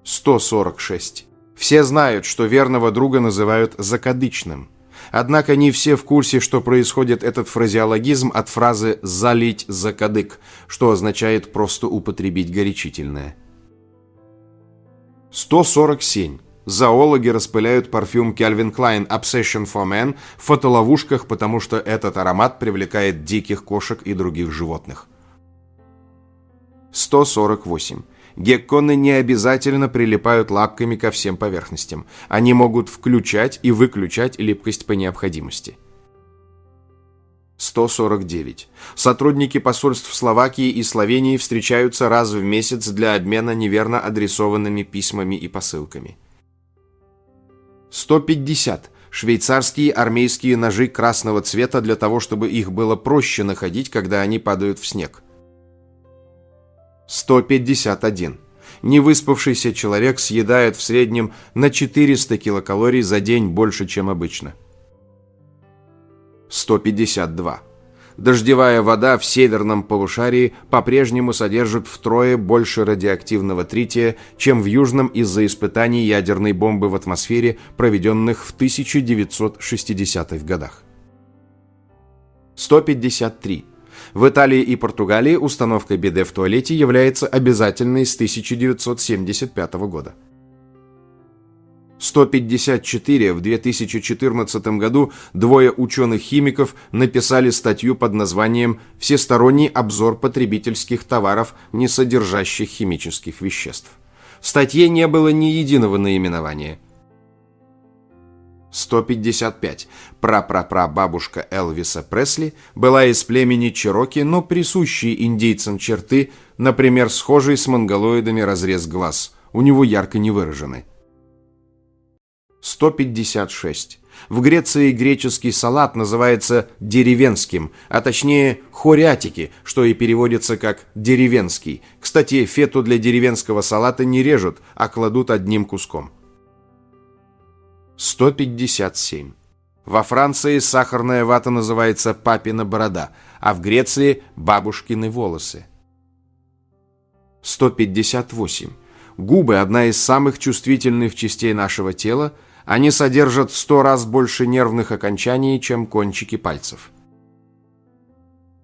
146. Все знают, что верного друга называют закадычным. Однако не все в курсе, что происходит этот фразеологизм от фразы «залить закадык», что означает просто употребить горячительное. 147. Зоологи распыляют парфюм Calvin Klein Obsession for Men в фотоловушках, потому что этот аромат привлекает диких кошек и других животных. 148. Гекконы не обязательно прилипают лапками ко всем поверхностям. Они могут включать и выключать липкость по необходимости. 149. Сотрудники посольств Словакии и Словении встречаются раз в месяц для обмена неверно адресованными письмами и посылками. 150. Швейцарские армейские ножи красного цвета для того, чтобы их было проще находить, когда они падают в снег. 151. Невыспавшийся человек съедает в среднем на 400 килокалорий за день больше, чем обычно. 152. Дождевая вода в северном полушарии по-прежнему содержит втрое больше радиоактивного трития, чем в южном из-за испытаний ядерной бомбы в атмосфере, проведенных в 1960-х годах. 153. В Италии и Португалии установка биде в туалете является обязательной с 1975 года. 154. В 2014 году двое ученых-химиков написали статью под названием «Всесторонний обзор потребительских товаров, не содержащих химических веществ». В статье не было ни единого наименования. 155. Прапрапрабабушка Элвиса Пресли была из племени Чероки, но присущие индейцам черты, например, схожий с монголоидами разрез глаз, у него ярко не выражены. 156. В Греции греческий салат называется деревенским, а точнее хорятики, что и переводится как деревенский. Кстати, фету для деревенского салата не режут, а кладут одним куском. 157. Во Франции сахарная вата называется папина борода, а в Греции бабушкины волосы. 158. Губы – одна из самых чувствительных частей нашего тела. Они содержат 100 раз больше нервных окончаний, чем кончики пальцев.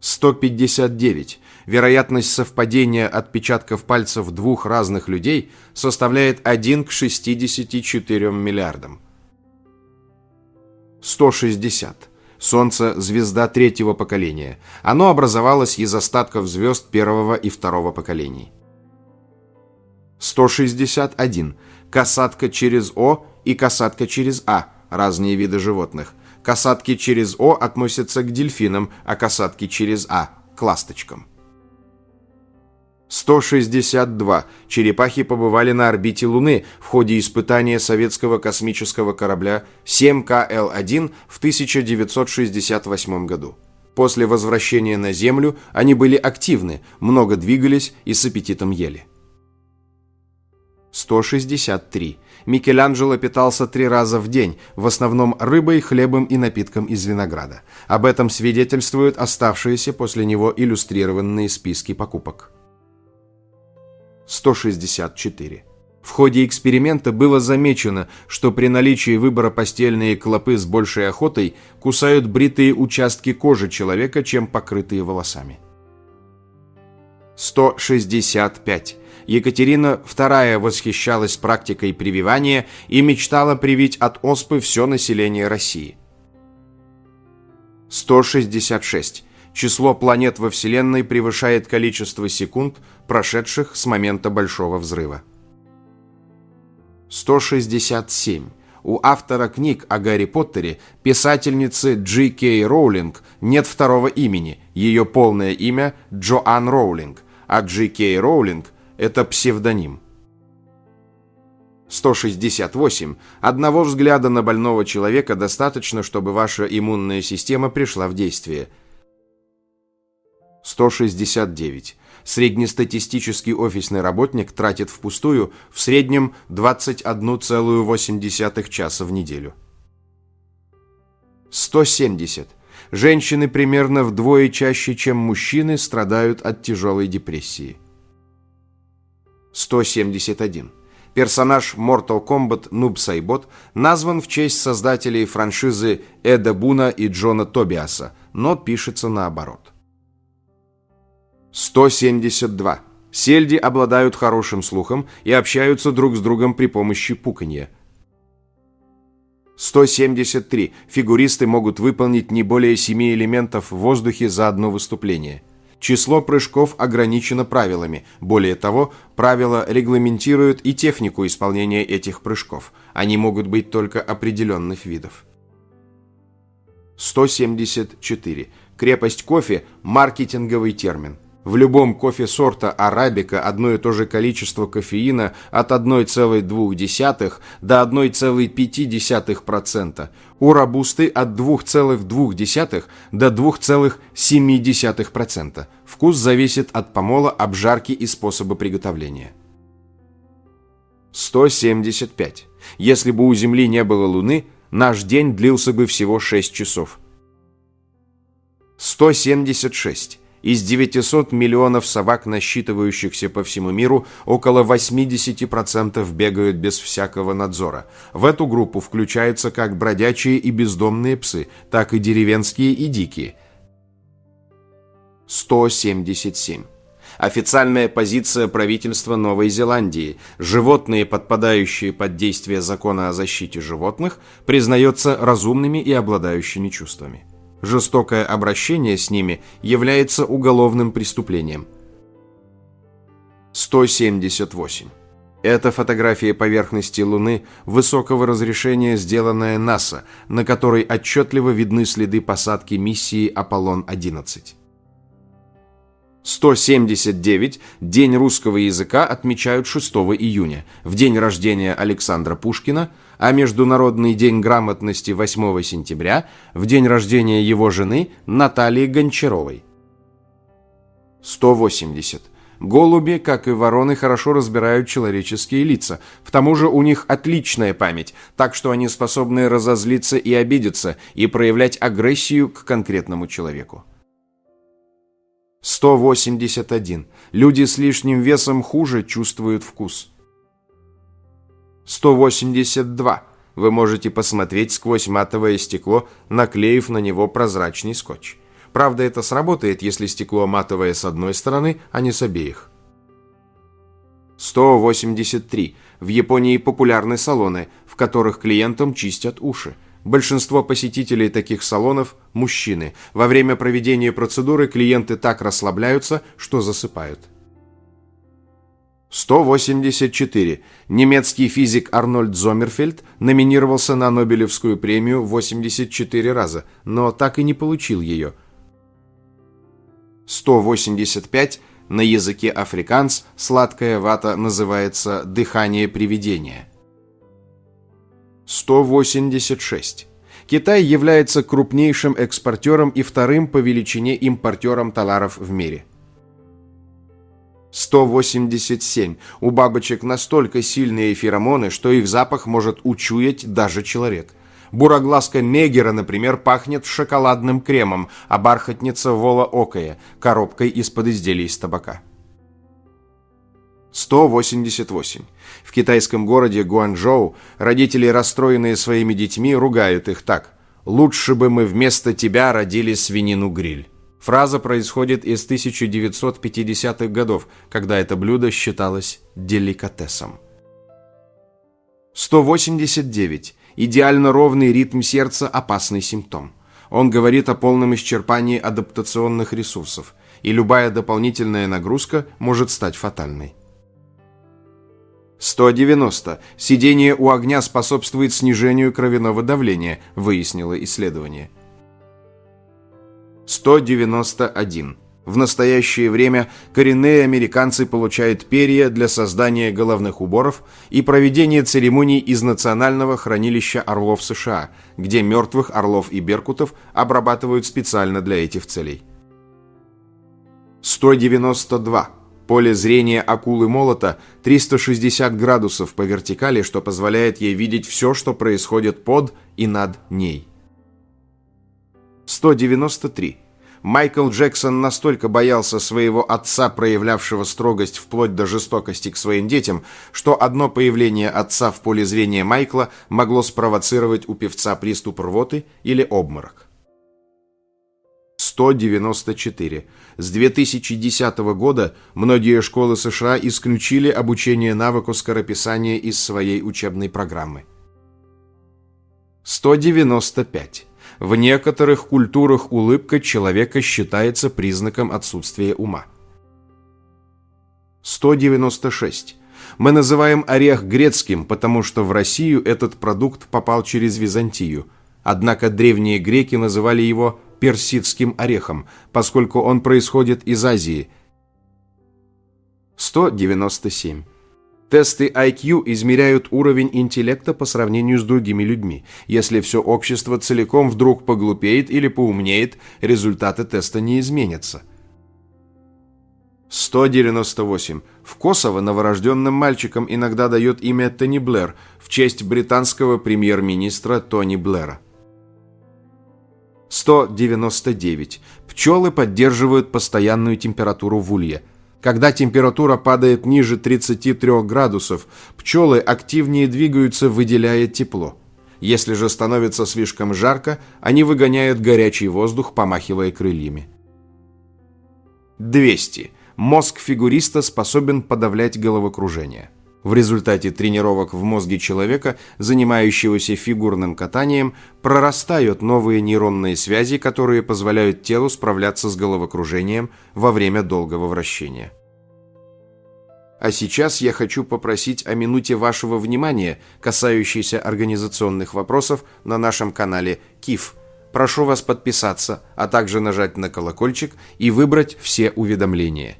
159. Вероятность совпадения отпечатков пальцев двух разных людей составляет 1 к 64 миллиардам. 160. Солнце – звезда третьего поколения. Оно образовалось из остатков звезд первого и второго поколений. 161. Касатка через О и касатка через А – разные виды животных. Касатки через О относятся к дельфинам, а касатки через А – к ласточкам. 162. Черепахи побывали на орбите Луны в ходе испытания советского космического корабля 7КЛ-1 в 1968 году. После возвращения на Землю они были активны, много двигались и с аппетитом ели. 163. Микеланджело питался 3 раза в день, в основном рыбой, хлебом и напитком из винограда. Об этом свидетельствуют оставшиеся после него иллюстрированные списки покупок. 164. В ходе эксперимента было замечено, что при наличии выбора постельные клопы с большей охотой кусают бритые участки кожи человека, чем покрытые волосами. 165. Екатерина II восхищалась практикой прививания и мечтала привить от оспы все население России. 166. Число планет во Вселенной превышает количество секунд, прошедших с момента Большого взрыва. 167. У автора книг о Гарри Поттере, писательницы Джи Кей Роулинг, нет второго имени, ее полное имя Джоан Роулинг, а Джи Кей Роулинг – это псевдоним. 168. Одного взгляда на больного человека достаточно, чтобы ваша иммунная система пришла в действие. 169. Среднестатистический офисный работник тратит впустую в среднем 21,8 часа в неделю. 170. Женщины примерно вдвое чаще, чем мужчины, страдают от тяжелой депрессии. 171. Персонаж Mortal Kombat Нуб Сайбот назван в честь создателей франшизы Эда Буна и Джона Тобиаса, но пишется наоборот. 172. Сельди обладают хорошим слухом и общаются друг с другом при помощи пуканья. 173. Фигуристы могут выполнить не более 7 элементов в воздухе за одно выступление. Число прыжков ограничено правилами. Более того, правила регламентируют и технику исполнения этих прыжков. Они могут быть только определенных видов. 174. Крепость кофе – маркетинговый термин. В любом кофе сорта арабика одно и то же количество кофеина от 1,2 до 1,5%, у робусты от 2,2 до 2,7%. Вкус зависит от помола, обжарки и способа приготовления. 175. Если бы у Земли не было Луны, наш день длился бы всего 6 часов. 176. Из 900 миллионов собак, насчитывающихся по всему миру, около 80% бегают без всякого надзора. В эту группу включаются как бродячие и бездомные псы, так и деревенские и дикие. 177. Официальная позиция правительства Новой Зеландии: животные, подпадающие под действие закона о защите животных, признаются разумными и обладающими чувствами. Жестокое обращение с ними является уголовным преступлением. 178. Это фотография поверхности Луны высокого разрешения, сделанная НАСА, на которой отчетливо видны следы посадки миссии Аполлон-11. 179. День русского языка отмечают 6 июня, в день рождения Александра Пушкина, а Международный день грамотности 8 сентября, в день рождения его жены Натальи Гончаровой. 180. Голуби, как и вороны, хорошо разбирают человеческие лица. К тому же у них отличная память, так что они способны разозлиться и обидеться, и проявлять агрессию к конкретному человеку. 181. Люди с лишним весом хуже чувствуют вкус. 182. Вы можете посмотреть сквозь матовое стекло, наклеив на него прозрачный скотч. Правда, это сработает, если стекло матовое с одной стороны, а не с обеих. 183. В Японии популярны салоны, в которых клиентам чистят уши. Большинство посетителей таких салонов – мужчины. Во время проведения процедуры клиенты так расслабляются, что засыпают. 184. Немецкий физик Арнольд Зоммерфельд номинировался на Нобелевскую премию 84 раза, но так и не получил ее. 185. На языке африканс сладкая вата называется «дыхание привидения». 186. Китай является крупнейшим экспортером и вторым по величине импортером товаров в мире. 187. У бабочек настолько сильные феромоны, что их запах может учуять даже человек. Буроглазка негера, например, пахнет шоколадным кремом, а бархатница волоокая – коробкой из-под изделий из табака. 188. В китайском городе Гуанчжоу родители, расстроенные своими детьми, ругают их так: «Лучше бы мы вместо тебя родили свинину-гриль». Фраза происходит из 1950-х годов, когда это блюдо считалось деликатесом. 189. Идеально ровный ритм сердца – опасный симптом. Он говорит о полном исчерпании адаптационных ресурсов, и любая дополнительная нагрузка может стать фатальной. 190. Сидение у огня способствует снижению кровяного давления, выяснило исследование. 191. В настоящее время коренные американцы получают перья для создания головных уборов и проведения церемоний из Национального хранилища орлов США, где мертвых орлов и беркутов обрабатывают специально для этих целей. 192. Поле зрения акулы-молота 360 градусов по вертикали, что позволяет ей видеть все, что происходит под и над ней. 193. Майкл Джексон настолько боялся своего отца, проявлявшего строгость вплоть до жестокости к своим детям, что одно появление отца в поле зрения Майкла могло спровоцировать у певца приступ рвоты или обморок. 194. С 2010 года многие школы США исключили обучение навыку скорописания из своей учебной программы. 195. В некоторых культурах улыбка человека считается признаком отсутствия ума. 196. Мы называем орех грецким, потому что в Россию этот продукт попал через Византию. Однако древние греки называли его персидским орехом, поскольку он происходит из Азии. 197. Тесты IQ измеряют уровень интеллекта по сравнению с другими людьми. Если все общество целиком вдруг поглупеет или поумнеет, результаты теста не изменятся. 198. В Косово новорожденным мальчикам иногда дают имя Тони Блэр в честь британского премьер-министра Тони Блэра. 199. Пчелы поддерживают постоянную температуру в улье. Когда температура падает ниже 33 градусов, пчелы активнее двигаются, выделяя тепло. Если же становится слишком жарко, они выгоняют горячий воздух, помахивая крыльями. 200. Мозг фигуриста способен подавлять головокружение. В результате тренировок в мозге человека, занимающегося фигурным катанием, прорастают новые нейронные связи, которые позволяют телу справляться с головокружением во время долгого вращения. А сейчас я хочу попросить о минуте вашего внимания, касающейся организационных вопросов на нашем канале КИФ. Прошу вас подписаться, а также нажать на колокольчик и выбрать все уведомления.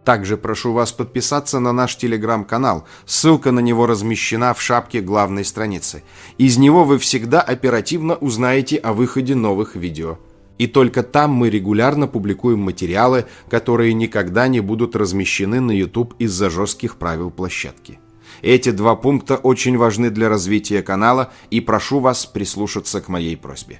Также прошу вас подписаться на наш телеграм-канал, ссылка на него размещена в шапке главной страницы. Из него вы всегда оперативно узнаете о выходе новых видео. И только там мы регулярно публикуем материалы, которые никогда не будут размещены на YouTube из-за жестких правил площадки. Эти два пункта очень важны для развития канала, и прошу вас прислушаться к моей просьбе.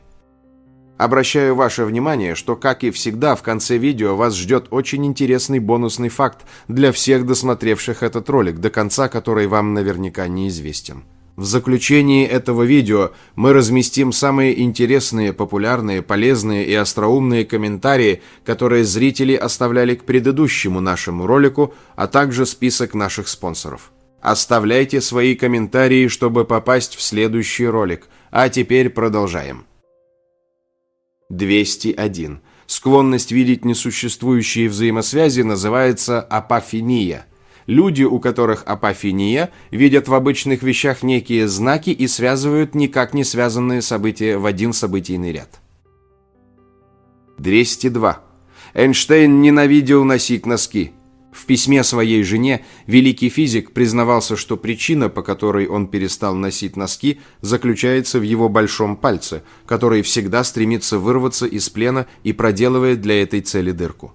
Обращаю ваше внимание, что, как и всегда, в конце видео вас ждет очень интересный бонусный факт для всех досмотревших этот ролик до конца, который вам наверняка неизвестен. В заключении этого видео мы разместим самые интересные, популярные, полезные и остроумные комментарии, которые зрители оставляли к предыдущему нашему ролику, а также список наших спонсоров. Оставляйте свои комментарии, чтобы попасть в следующий ролик. А теперь продолжаем. 201. Склонность видеть несуществующие взаимосвязи называется апофения. Люди, у которых апофения, видят в обычных вещах некие знаки и связывают никак не связанные события в один событийный ряд. 202. Эйнштейн ненавидел носить носки. В письме своей жене великий физик признавался, что причина, по которой он перестал носить носки, заключается в его большом пальце, который всегда стремится вырваться из плена и проделывает для этой цели дырку.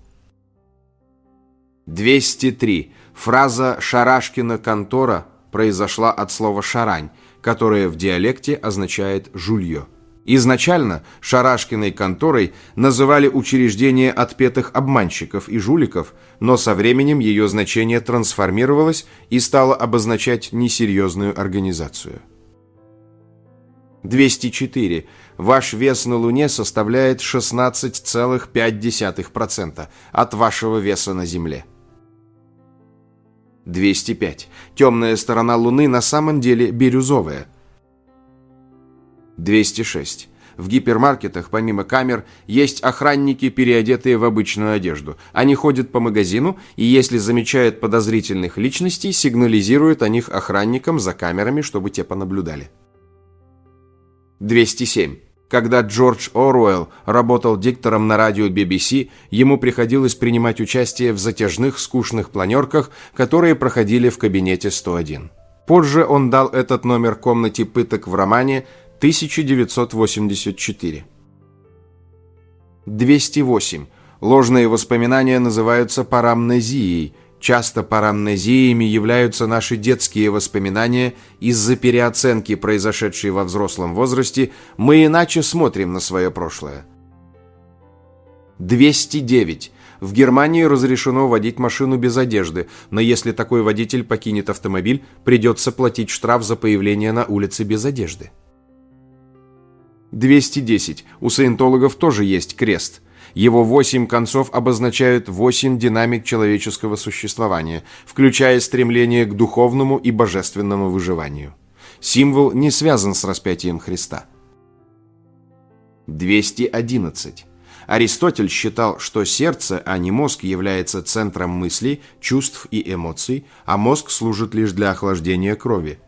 203. Фраза «Шарашкина контора» произошла от слова «шарань», которое в диалекте означает «жулье». Изначально Шарашкиной конторой называли учреждение отпетых обманщиков и жуликов, но со временем ее значение трансформировалось и стало обозначать несерьезную организацию. 204. Ваш вес на Луне составляет 16,5% от вашего веса на Земле. 205. Темная сторона Луны на самом деле бирюзовая. 206. В гипермаркетах, помимо камер, есть охранники, переодетые в обычную одежду. Они ходят по магазину и, если замечают подозрительных личностей, сигнализируют о них охранникам за камерами, чтобы те понаблюдали. 207. Когда Джордж Оруэлл работал диктором на радио BBC, ему приходилось принимать участие в затяжных, скучных планерках, которые проходили в кабинете 101. Позже он дал этот номер комнате пыток в романе 1984. 208. Ложные воспоминания называются парамнезией. Часто парамнезиями являются наши детские воспоминания. Из-за переоценки, произошедшей во взрослом возрасте, мы иначе смотрим на свое прошлое. 209. В Германии разрешено водить машину без одежды, но если такой водитель покинет автомобиль, придется платить штраф за появление на улице без одежды. 210. У саентологов тоже есть крест. Его 8 концов обозначают 8 динамик человеческого существования, включая стремление к духовному и божественному выживанию. Символ не связан с распятием Христа. 211. Аристотель считал, что сердце, а не мозг, является центром мыслей, чувств и эмоций, а мозг служит лишь для охлаждения крови.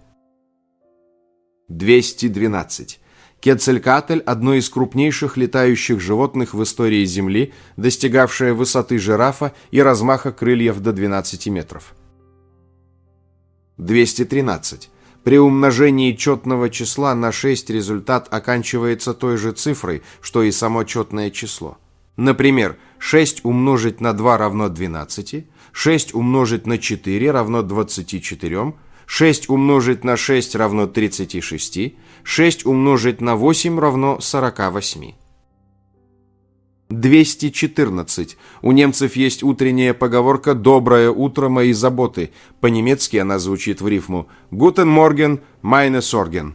212. Кецалькаатль – одно из крупнейших летающих животных в истории Земли, достигавшее высоты жирафа и размаха крыльев до 12 метров. 213. При умножении четного числа на 6 результат оканчивается той же цифрой, что и само четное число. Например, 6 умножить на 2 равно 12, 6 умножить на 4 равно 24, 6 умножить на 6 равно 36, 6 умножить на 8 равно 48. 214. У немцев есть утренняя поговорка «Доброе утро, мои заботы». По-немецки она звучит в рифму «Guten Morgen, meine Sorgen».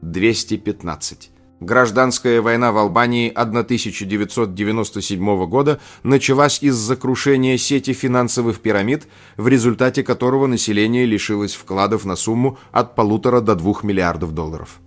215. Гражданская война в Албании 1997 года началась из-за крушения сети финансовых пирамид, в результате которого население лишилось вкладов на сумму от 1,5 до 2 миллиардов долларов.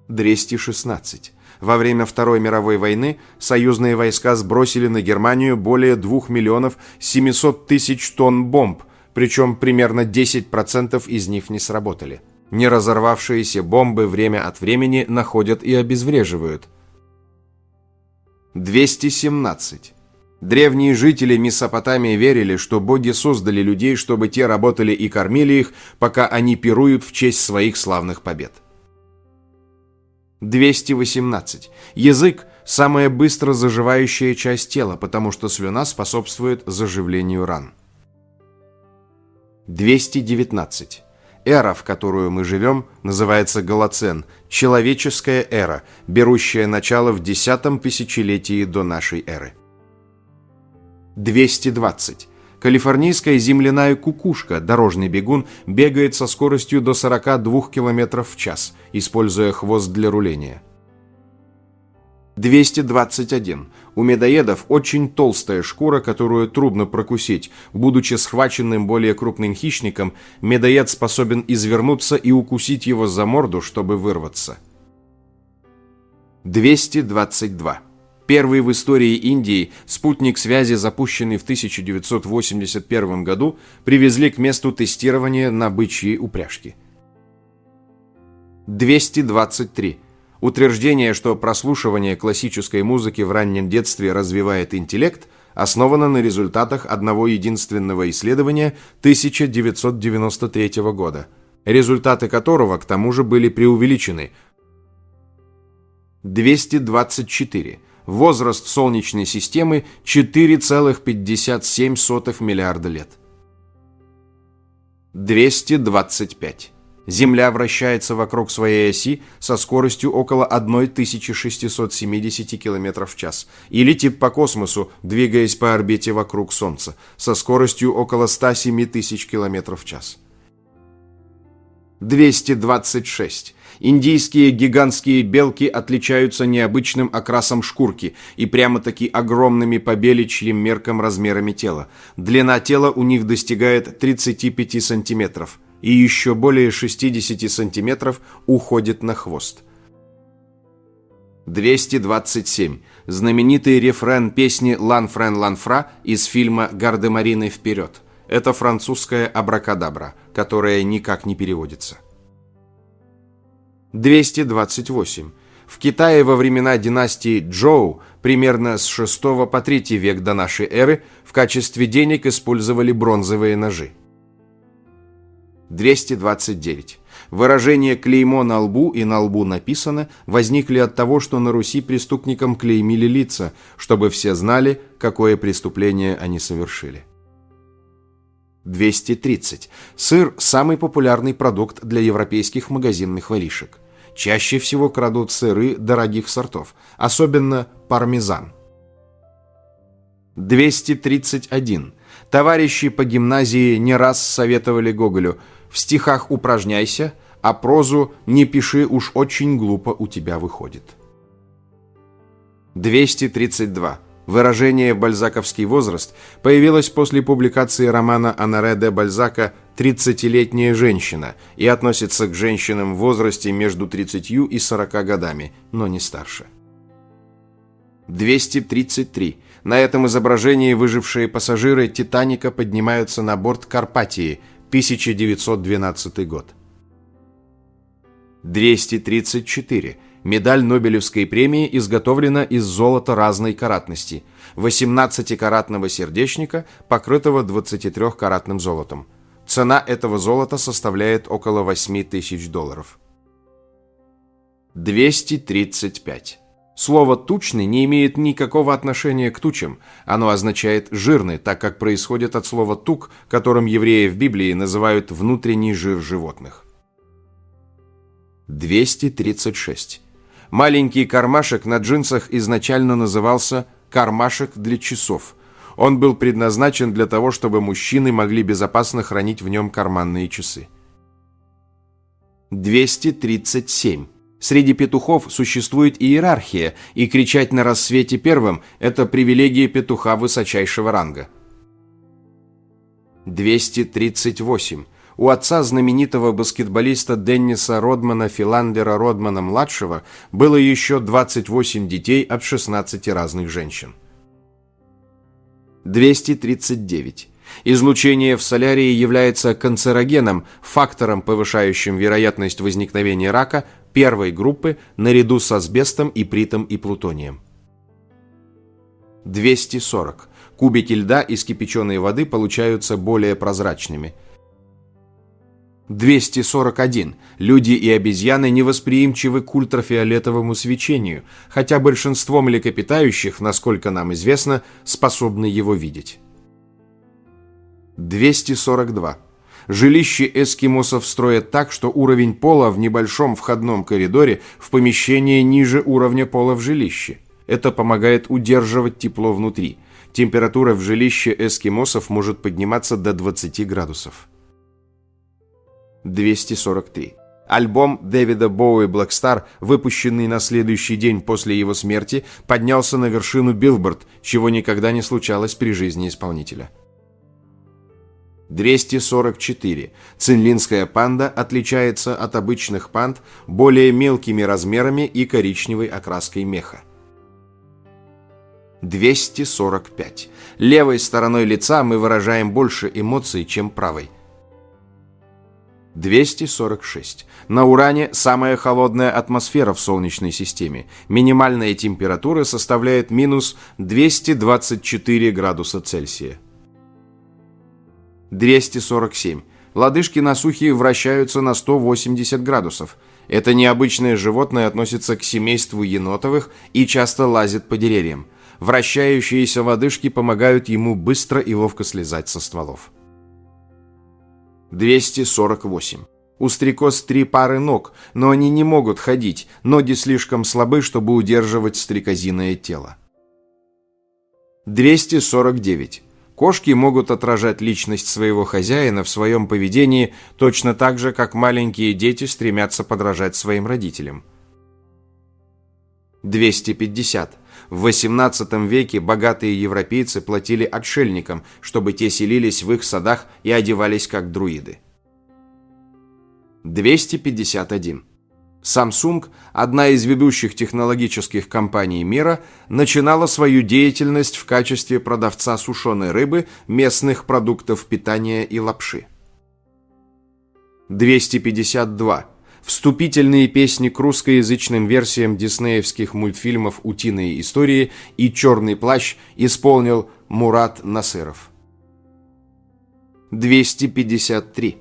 216. Во время Второй мировой войны союзные войска сбросили на Германию более 2 миллионов 700 тысяч тонн бомб, причем примерно 10% из них не сработали. Не разорвавшиеся бомбы время от времени находят и обезвреживают. 217. Древние жители Месопотамии верили, что боги создали людей, чтобы те работали и кормили их, пока они пируют в честь своих славных побед. 218. Язык – самая быстро заживающая часть тела, потому что слюна способствует заживлению ран. 219. Эра, в которую мы живем, называется Голоцен, человеческая эра, берущая начало в 10-м тысячелетии до нашей эры. 220. Калифорнийская земляная кукушка, дорожный бегун, бегает со скоростью до 42 км в час, используя хвост для руления. 221. У медоедов очень толстая шкура, которую трудно прокусить. Будучи схваченным более крупным хищником, медоед способен извернуться и укусить его за морду, чтобы вырваться. 222. Первый в истории Индии спутник связи, запущенный в 1981 году, привезли к месту тестирования на бычьей упряжке. 223. Утверждение, что прослушивание классической музыки в раннем детстве развивает интеллект, основано на результатах одного единственного исследования 1993 года, результаты которого, к тому же, были преувеличены. 224. Возраст Солнечной системы 4,57 миллиарда лет. 225. Земля вращается вокруг своей оси со скоростью около 1670 км в час и летит по космосу, двигаясь по орбите вокруг Солнца со скоростью около 107 тысяч км в час. 226. Индийские гигантские белки отличаются необычным окрасом шкурки и прямо-таки огромными по беличьим меркам размерами тела. Длина тела у них достигает 35 сантиметров, и еще более 60 сантиметров уходит на хвост. 227. Знаменитый рефрен песни «Лан Френ Лан Фра» из фильма «Гардемарины вперед». Это французская абракадабра, которая никак не переводится. 228. В Китае во времена династии Чжоу, примерно с 6 по 3 век до нашей эры, в качестве денег использовали бронзовые ножи. 229. Выражение «клеймо на лбу» и «на лбу написано» возникли от того, что на Руси преступникам клеймили лица, чтобы все знали, какое преступление они совершили. 230. Сыр – самый популярный продукт для европейских магазинных воришек. Чаще всего крадут сыры дорогих сортов, особенно пармезан. 231. Товарищи по гимназии не раз советовали Гоголю: в стихах упражняйся, а прозу не пиши, уж очень глупо у тебя выходит. 232. Выражение «бальзаковский возраст» появилось после публикации романа Оноре де Бальзака «30-летняя женщина» и относится к женщинам в возрасте между 30 и 40 годами, но не старше. 233. На этом изображении выжившие пассажиры «Титаника» поднимаются на борт «Карпатии», 1912 год. 234. Медаль Нобелевской премии изготовлена из золота разной каратности, 18-каратного сердечника, покрытого 23-каратным золотом. Цена этого золота составляет около $8000. 235. Слово «тучный» не имеет никакого отношения к тучам. Оно означает «жирный», так как происходит от слова «тук», которым евреи в Библии называют внутренний жир животных. 236. Маленький кармашек на джинсах изначально назывался «кармашек для часов». Он был предназначен для того, чтобы мужчины могли безопасно хранить в нем карманные часы. 237. Среди петухов существует иерархия, и кричать на рассвете первым – это привилегия петуха высочайшего ранга. 238. У отца знаменитого баскетболиста Денниса Родмана Филандера Родмана-младшего было еще 28 детей от 16 разных женщин. 239. Излучение в солярии является канцерогеном, фактором, повышающим вероятность возникновения рака первой группы наряду с асбестом, ипритом и плутонием. 240. Кубики льда из кипяченой воды получаются более прозрачными. 241. Люди и обезьяны невосприимчивы к ультрафиолетовому свечению, хотя большинство млекопитающих, насколько нам известно, способны его видеть. 242. Жилище эскимосов строят так, что уровень пола в небольшом входном коридоре в помещении ниже уровня пола в жилище. Это помогает удерживать тепло внутри. Температура в жилище эскимосов может подниматься до 20 градусов. 243. Альбом Дэвида Боуи «Black Star», выпущенный на следующий день после его смерти, поднялся на вершину Билборд, чего никогда не случалось при жизни исполнителя. 244. Цинлинская панда отличается от обычных панд более мелкими размерами и коричневой окраской меха. 245. Левой стороной лица мы выражаем больше эмоций, чем правой. 246. На Уране самая холодная атмосфера в Солнечной системе. Минимальная температура составляет минус 224 градуса Цельсия. 247. Лодыжки насухи вращаются на 180 градусов. Это необычное животное относится к семейству енотовых и часто лазит по деревьям. Вращающиеся лодыжки помогают ему быстро и ловко слезать со стволов. 248. У стрекоз 3 пары ног, но они не могут ходить, ноги слишком слабы, чтобы удерживать стрекозиное тело. 249. Кошки могут отражать личность своего хозяина в своем поведении точно так же, как маленькие дети стремятся подражать своим родителям. 250. В XVIII веке богатые европейцы платили отшельникам, чтобы те селились в их садах и одевались как друиды. 251. Samsung, одна из ведущих технологических компаний мира, начинала свою деятельность в качестве продавца сушеной рыбы, местных продуктов питания и лапши. 252. Вступительные песни к русскоязычным версиям диснеевских мультфильмов «Утиные истории» и «Черный плащ» исполнил Мурат Насыров. 253.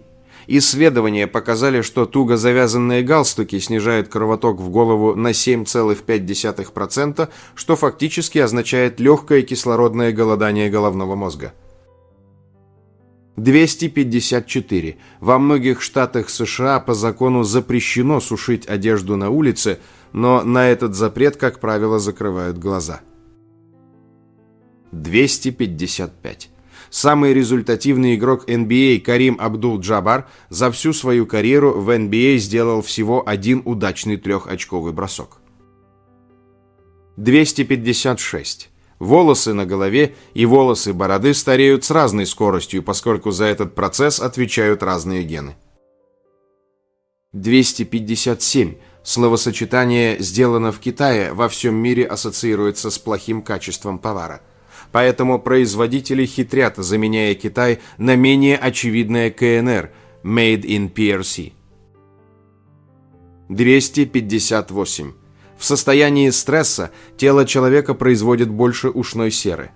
Исследования показали, что туго завязанные галстуки снижают кровоток в голову на 7,5%, что фактически означает легкое кислородное голодание головного мозга. 254. Во многих штатах США по закону запрещено сушить одежду на улице, но на этот запрет, как правило, закрывают глаза. 255. Самый результативный игрок NBA Карим Абдул-Джабар за всю свою карьеру в NBA сделал всего один удачный трехочковый бросок. 256. Волосы на голове и волосы бороды стареют с разной скоростью, поскольку за этот процесс отвечают разные гены. 257. Словосочетание «сделано в Китае» во всем мире ассоциируется с плохим качеством товара. Поэтому производители хитрят, заменяя Китай на менее очевидное КНР – Made in PRC. 258. В состоянии стресса тело человека производит больше ушной серы.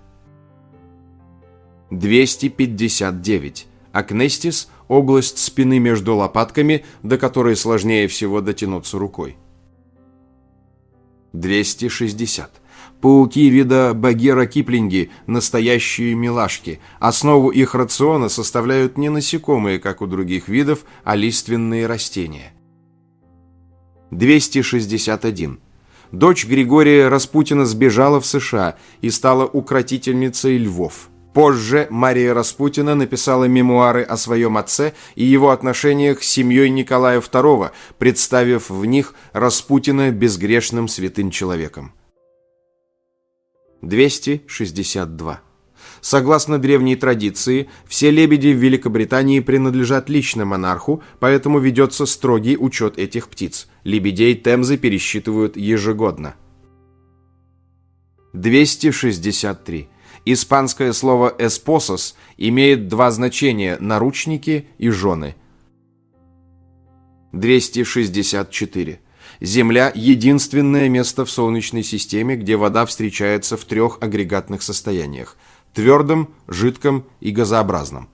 259. Акнестис – область спины между лопатками, до которой сложнее всего дотянуться рукой. 260. Пауки вида Багира киплинги – настоящие милашки. Основу их рациона составляют не насекомые, как у других видов, а лиственные растения. 261. Дочь Григория Распутина сбежала в США и стала укротительницей львов. Позже Мария Распутина написала мемуары о своем отце и его отношениях с семьей Николая II, представив в них Распутина безгрешным святым человеком. 262. Согласно древней традиции, все лебеди в Великобритании принадлежат лично монарху, поэтому ведется строгий учет этих птиц. Лебедей Темзы пересчитывают ежегодно. 263. Испанское слово «эспосос» имеет два значения – наручники и жены. 264. Земля – единственное место в Солнечной системе, где вода встречается в трех агрегатных состояниях – твердом, жидком и газообразном.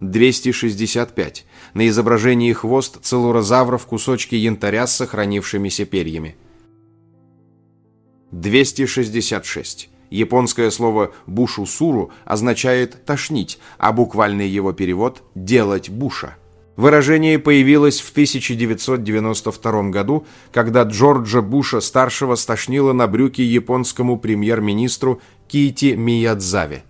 265. На изображении хвост целурозавра в кусочке янтаря с сохранившимися перьями. 266. Японское слово «бушусуру» означает «тошнить», а буквальный его перевод – «делать буша». Выражение появилось в 1992 году, когда Джорджа Буша-старшего стошнило на брюки японскому премьер-министру Киити Миядзаве.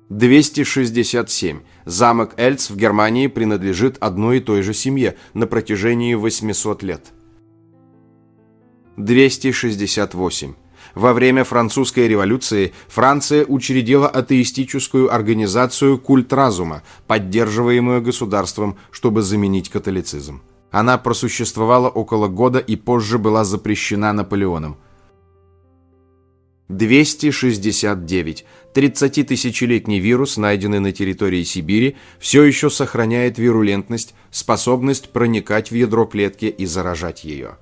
267. Замок Эльц в Германии принадлежит одной и той же семье на протяжении 800 лет. 268. Во время Французской революции Франция учредила атеистическую организацию «Культ разума», поддерживаемую государством, чтобы заменить католицизм. Она просуществовала около года и позже была запрещена Наполеоном. 269. 30-тысячелетний вирус, найденный на территории Сибири, все еще сохраняет вирулентность, способность проникать в ядро клетки и заражать ее.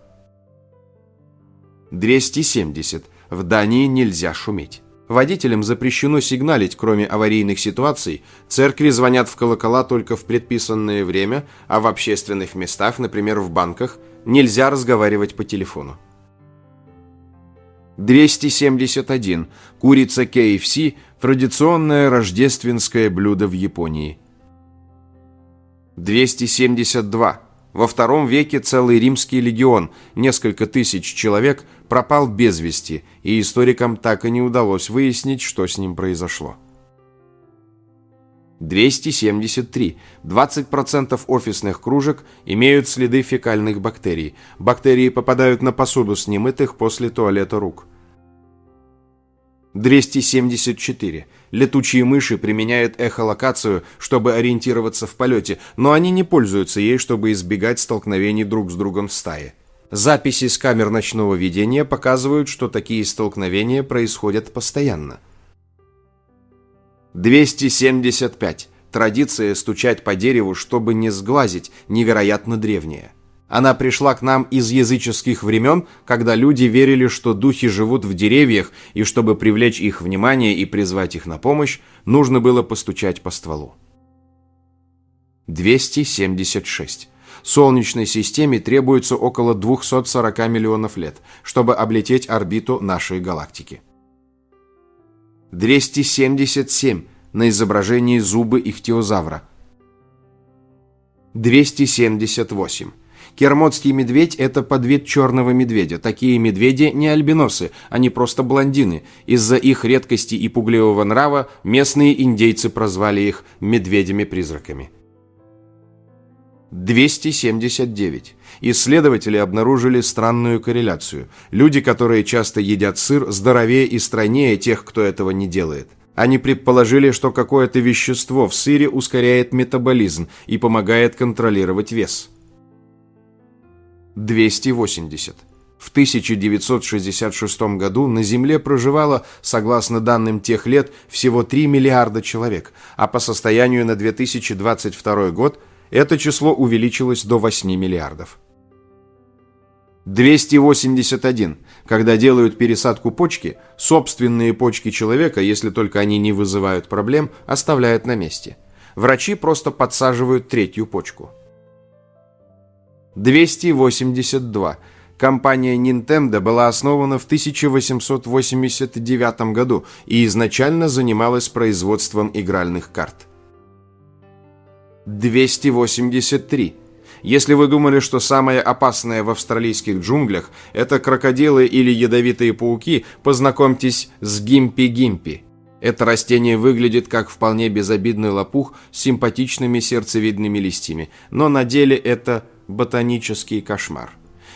270. В Дании нельзя шуметь. Водителям запрещено сигналить, кроме аварийных ситуаций. Церкви звонят в колокола только в предписанное время, а в общественных местах, например, в банках, нельзя разговаривать по телефону. 271. Курица KFC – традиционное рождественское блюдо в Японии. 272. Во II веке целый римский легион, несколько тысяч человек, пропал без вести, и историкам так и не удалось выяснить, что с ним произошло. 273. 20% офисных кружек имеют следы фекальных бактерий. Бактерии попадают на посуду с немытых после туалета рук. 274. Летучие мыши применяют эхолокацию, чтобы ориентироваться в полете, но они не пользуются ей, чтобы избегать столкновений друг с другом в стае. Записи с камер ночного видения показывают, что такие столкновения происходят постоянно. 275. Традиция стучать по дереву, чтобы не сглазить, невероятно древняя. Она пришла к нам из языческих времен, когда люди верили, что духи живут в деревьях, и чтобы привлечь их внимание и призвать их на помощь, нужно было постучать по стволу. 276. Солнечной системе требуется около 240 миллионов лет, чтобы облететь орбиту нашей галактики. 277. На изображении зубы ихтиозавра. 278. Кермотский медведь – это подвид черного медведя. Такие медведи не альбиносы, они просто блондины. Из-за их редкости и пугливого нрава местные индейцы прозвали их медведями-призраками. 279. Исследователи обнаружили странную корреляцию. Люди, которые часто едят сыр, здоровее и стройнее тех, кто этого не делает. Они предположили, что какое-то вещество в сыре ускоряет метаболизм и помогает контролировать вес. 280. В 1966 году на Земле проживало, согласно данным тех лет, всего 3 миллиарда человек, а по состоянию на 2022 год это число увеличилось до 8 миллиардов. 281. Когда делают пересадку почки, собственные почки человека, если только они не вызывают проблем, оставляют на месте. Врачи просто подсаживают третью почку. 282. Компания Nintendo была основана в 1889 году и изначально занималась производством игральных карт. 283. Если вы думали, что самое опасное в австралийских джунглях – это крокодилы или ядовитые пауки, познакомьтесь с гимпи-гимпи. Это растение выглядит как вполне безобидный лопух с симпатичными сердцевидными листьями, но на деле это ботанический кошмар.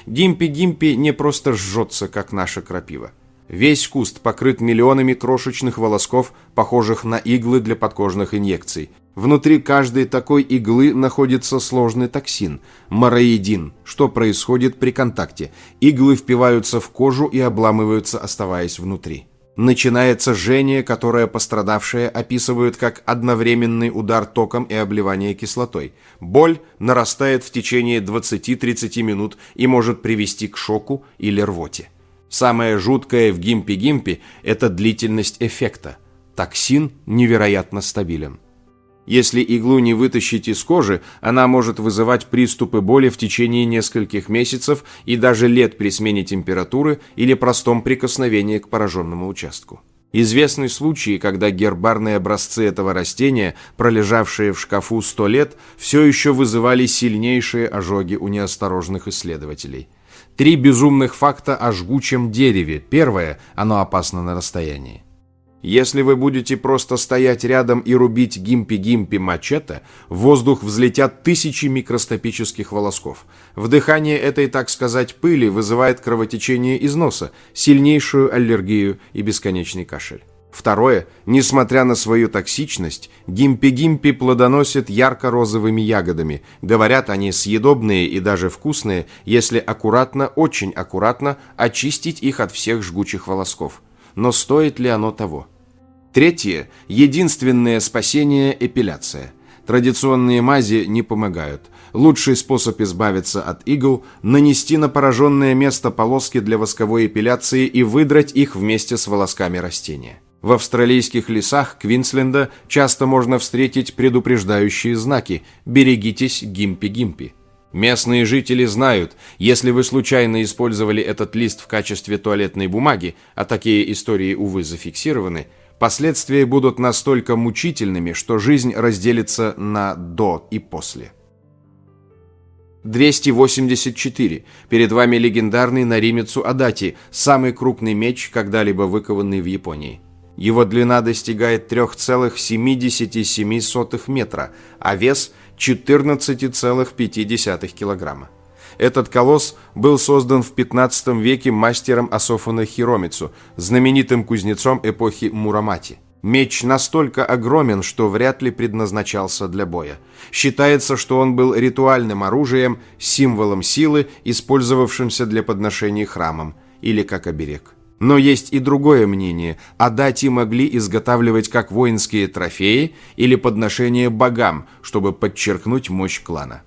Гимпи-гимпи не просто жжется, как наша крапива. Весь куст покрыт миллионами крошечных волосков, похожих на иглы для подкожных инъекций. Внутри каждой такой иглы находится сложный токсин – мороидин. Что происходит при контакте? Иглы впиваются в кожу и обламываются, оставаясь внутри. Начинается жжение, которое пострадавшие описывают как одновременный удар током и обливание кислотой. Боль нарастает в течение 20-30 минут и может привести к шоку или рвоте. Самое жуткое в гимпи-гимпи – это длительность эффекта. Токсин невероятно стабилен. Если иглу не вытащить из кожи, она может вызывать приступы боли в течение нескольких месяцев и даже лет при смене температуры или простом прикосновении к пораженному участку. Известны случаи, когда гербарные образцы этого растения, пролежавшие в шкафу 100 лет, все еще вызывали сильнейшие ожоги у неосторожных исследователей. 3 безумных факта о жгучем дереве. Первое – оно опасно на расстоянии. Если вы будете просто стоять рядом и рубить гимпи-гимпи мачете, в воздух взлетят тысячи микроскопических волосков. Вдыхание этой, так сказать, пыли вызывает кровотечение из носа, сильнейшую аллергию и бесконечный кашель. Второе. Несмотря на свою токсичность, гимпи-гимпи плодоносят ярко-розовыми ягодами. Говорят, они съедобные и даже вкусные, если аккуратно, очень аккуратно очистить их от всех жгучих волосков. Но стоит ли оно того? Третье. Единственное спасение – эпиляция. Традиционные мази не помогают. Лучший способ избавиться от игл – нанести на пораженное место полоски для восковой эпиляции и выдрать их вместе с волосками растения. В австралийских лесах Квинсленда часто можно встретить предупреждающие знаки «Берегитесь гимпи-гимпи». Местные жители знают, если вы случайно использовали этот лист в качестве туалетной бумаги, а такие истории, увы, зафиксированы, последствия будут настолько мучительными, что жизнь разделится на «до» и «после». 284. Перед вами легендарный Наримицу Адати, самый крупный меч, когда-либо выкованный в Японии. Его длина достигает 3,77 метра, а вес – 14,5 килограмма. Этот колосс был создан в 15 веке мастером Асофуна Хиромицу, знаменитым кузнецом эпохи Мурамати. Меч настолько огромен, что вряд ли предназначался для боя. Считается, что он был ритуальным оружием, символом силы, использовавшимся для подношений храмам, или как оберег. Но есть и другое мнение. Адати могли изготавливать как воинские трофеи или подношения богам, чтобы подчеркнуть мощь клана.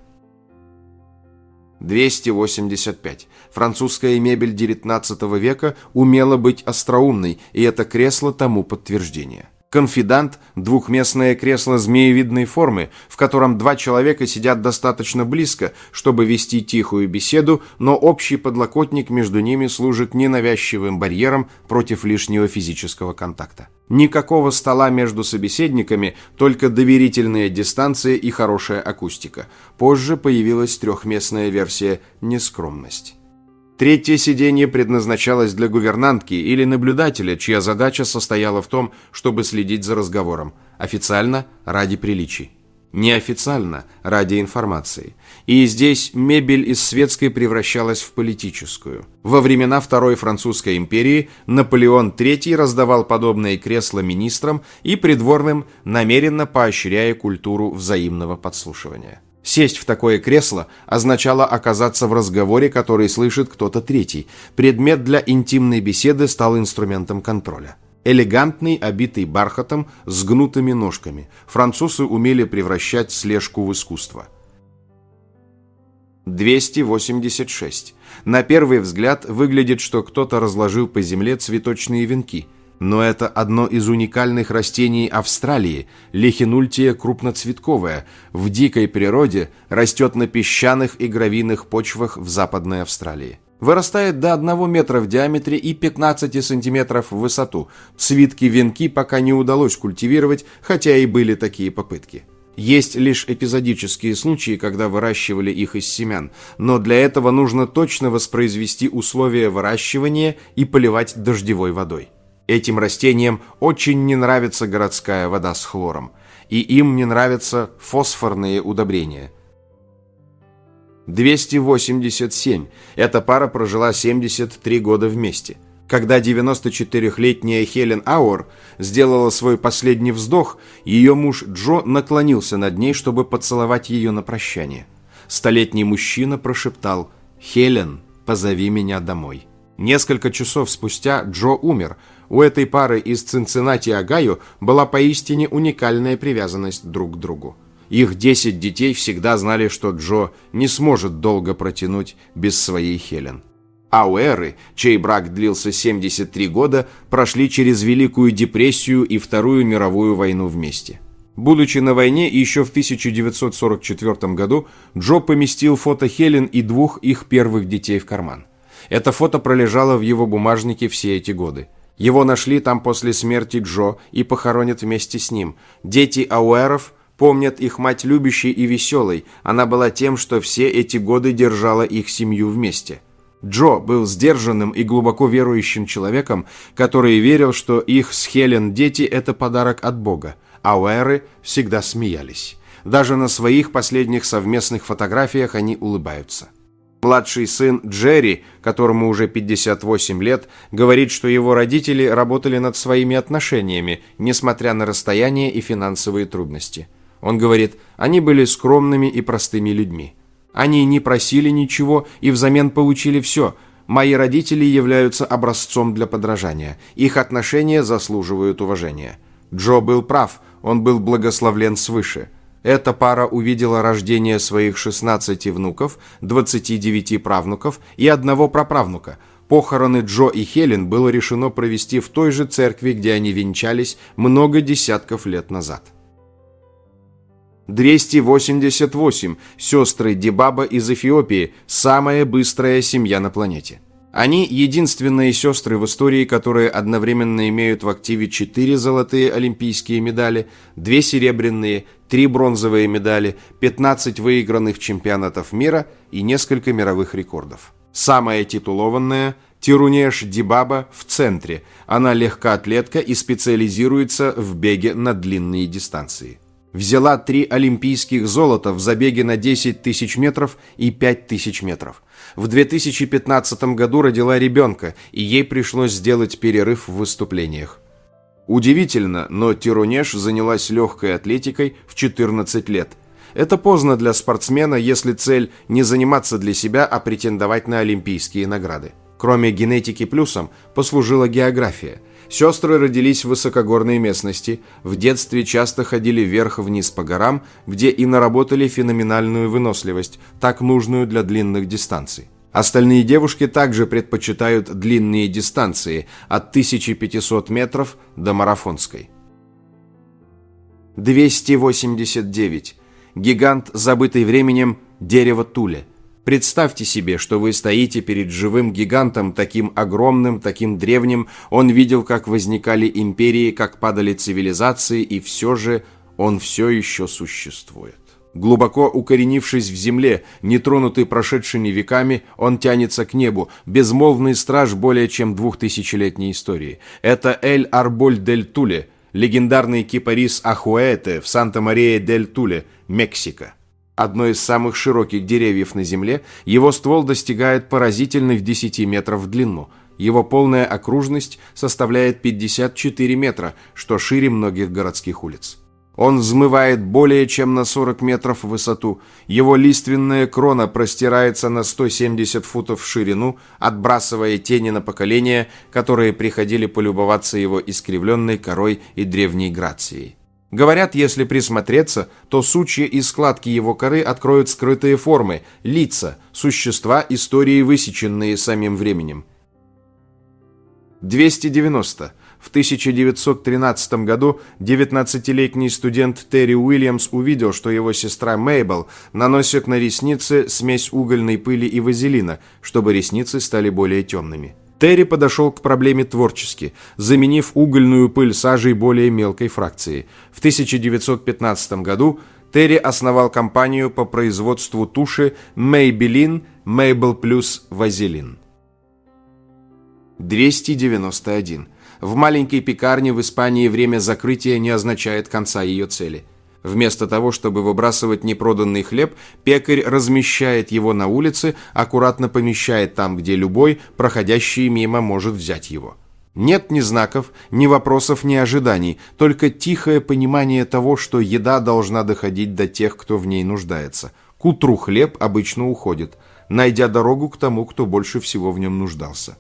285. Французская мебель XIX века умела быть остроумной, и это кресло тому подтверждение. Конфидант – двухместное кресло змеевидной формы, в котором 2 человека сидят достаточно близко, чтобы вести тихую беседу, но общий подлокотник между ними служит ненавязчивым барьером против лишнего физического контакта. Никакого стола между собеседниками, только доверительная дистанция и хорошая акустика. Позже появилась 3-местная версия «Нескромность». Третье сиденье предназначалось для гувернантки или наблюдателя, чья задача состояла в том, чтобы следить за разговором, официально ради приличий. Неофициально, ради информации. И здесь мебель из светской превращалась в политическую. Во времена Второй Французской империи Наполеон III раздавал подобные кресла министрам и придворным, намеренно поощряя культуру взаимного подслушивания. Сесть в такое кресло означало оказаться в разговоре, который слышит кто-то третий. Предмет для интимной беседы стал инструментом контроля. Элегантный, обитый бархатом, с гнутыми ножками. Французы умели превращать слежку в искусство. 286. На первый взгляд выглядит, что кто-то разложил по земле цветочные венки. Но это одно из уникальных растений Австралии, лехинультия крупноцветковая, в дикой природе растет на песчаных и гравийных почвах в Западной Австралии. Вырастает до 1 метра в диаметре и 15 сантиметров в высоту. Свитки-венки пока не удалось культивировать, хотя и были такие попытки. Есть лишь эпизодические случаи, когда выращивали их из семян, но для этого нужно точно воспроизвести условия выращивания и поливать дождевой водой. Этим растениям очень не нравится городская вода с хлором, и им не нравятся фосфорные удобрения. 287. Эта пара прожила 73 года вместе. Когда 94-летняя Хелен Ауэр сделала свой последний вздох, ее муж Джо наклонился над ней, чтобы поцеловать ее на прощание. Столетний мужчина прошептал: «Хелен, позови меня домой». Несколько часов спустя Джо умер. У этой пары из Цинциннати, Огайо, была поистине уникальная привязанность друг к другу. Их 10 детей всегда знали, что Джо не сможет долго протянуть без своей Хелен. Ауэры, чей брак длился 73 года, прошли через Великую депрессию и Вторую мировую войну вместе. Будучи на войне, еще в 1944 году Джо поместил фото Хелен и 2 их первых детей в карман. Это фото пролежало в его бумажнике все эти годы. Его нашли там после смерти Джо и похоронят вместе с ним. Дети Ауэров помнят их мать любящей и веселой. Она была тем, что все эти годы держала их семью вместе. Джо был сдержанным и глубоко верующим человеком, который верил, что их с Хелен дети – это подарок от Бога. Ауэры всегда смеялись. Даже на своих последних совместных фотографиях они улыбаются. Младший сын Джерри, которому уже 58 лет, говорит, что его родители работали над своими отношениями, несмотря на расстояние и финансовые трудности. Он говорит, они были скромными и простыми людьми. Они не просили ничего и взамен получили все. Мои родители являются образцом для подражания. Их отношения заслуживают уважения. Джо был прав, он был благословлен свыше. Эта пара увидела рождение своих 16 внуков, 29 правнуков и 1 праправнука. Похороны Джо и Хелен было решено провести в той же церкви, где они венчались много десятков лет назад. 288. Сестры Дибаба из Эфиопии – самая быстрая семья на планете. Они единственные сестры в истории, которые одновременно имеют в активе 4 золотые олимпийские медали, 2 серебряные, 3 бронзовые медали, 15 выигранных чемпионатов мира и несколько мировых рекордов. Самая титулованная – Тирунеш Дибаба в центре. Она легкоатлетка и специализируется в беге на длинные дистанции. Взяла 3 олимпийских золота в забеге на 10 тысяч метров и 5 тысяч метров. В 2015 году родила ребенка, и ей пришлось сделать перерыв в выступлениях. Удивительно, но Тирунеш занялась легкой атлетикой в 14 лет. Это поздно для спортсмена, если цель не заниматься для себя, а претендовать на олимпийские награды. Кроме генетики плюсом, послужила география. Сестры родились в высокогорной местности, в детстве часто ходили вверх-вниз по горам, где и наработали феноменальную выносливость, так нужную для длинных дистанций. Остальные девушки также предпочитают длинные дистанции, от 1500 метров до марафонской. 289. Гигант, забытый временем, дерево Туле. Представьте себе, что вы стоите перед живым гигантом, таким огромным, таким древним. Он видел, как возникали империи, как падали цивилизации, и все же он все еще существует. Глубоко укоренившись в земле, нетронутый прошедшими веками, он тянется к небу, безмолвный страж более чем 2000-летней истории. Это Эль-Арболь-дель-Туле, легендарный кипарис Ахуэте в Санта-Мария-дель-Туле, Мексика. Одно из самых широких деревьев на Земле, его ствол достигает поразительных 10 метров в длину. Его полная окружность составляет 54 метра, что шире многих городских улиц. Он взмывает более чем на 40 метров в высоту. Его лиственная крона простирается на 170 футов в ширину, отбрасывая тени на поколения, которые приходили полюбоваться его искривленной корой и древней грацией. Говорят, если присмотреться, то сучья и складки его коры откроют скрытые формы, лица, существа истории, высеченные самим временем. 290. В 1913 году 19-летний студент Терри Уильямс увидел, что его сестра Мейбл наносит на ресницы смесь угольной пыли и вазелина, чтобы ресницы стали более темными. Терри подошел к проблеме творчески, заменив угольную пыль сажей более мелкой фракции. В 1915 году Терри основал компанию по производству туши Maybelline Mabel Plus Vaseline. 291. В маленькой пекарне в Испании время закрытия не означает конца ее цели. Вместо того, чтобы выбрасывать непроданный хлеб, пекарь размещает его на улице, аккуратно помещает там, где любой, проходящий мимо, может взять его. Нет ни знаков, ни вопросов, ни ожиданий, только тихое понимание того, что еда должна доходить до тех, кто в ней нуждается. К утру хлеб обычно уходит, найдя дорогу к тому, кто больше всего в нем нуждался.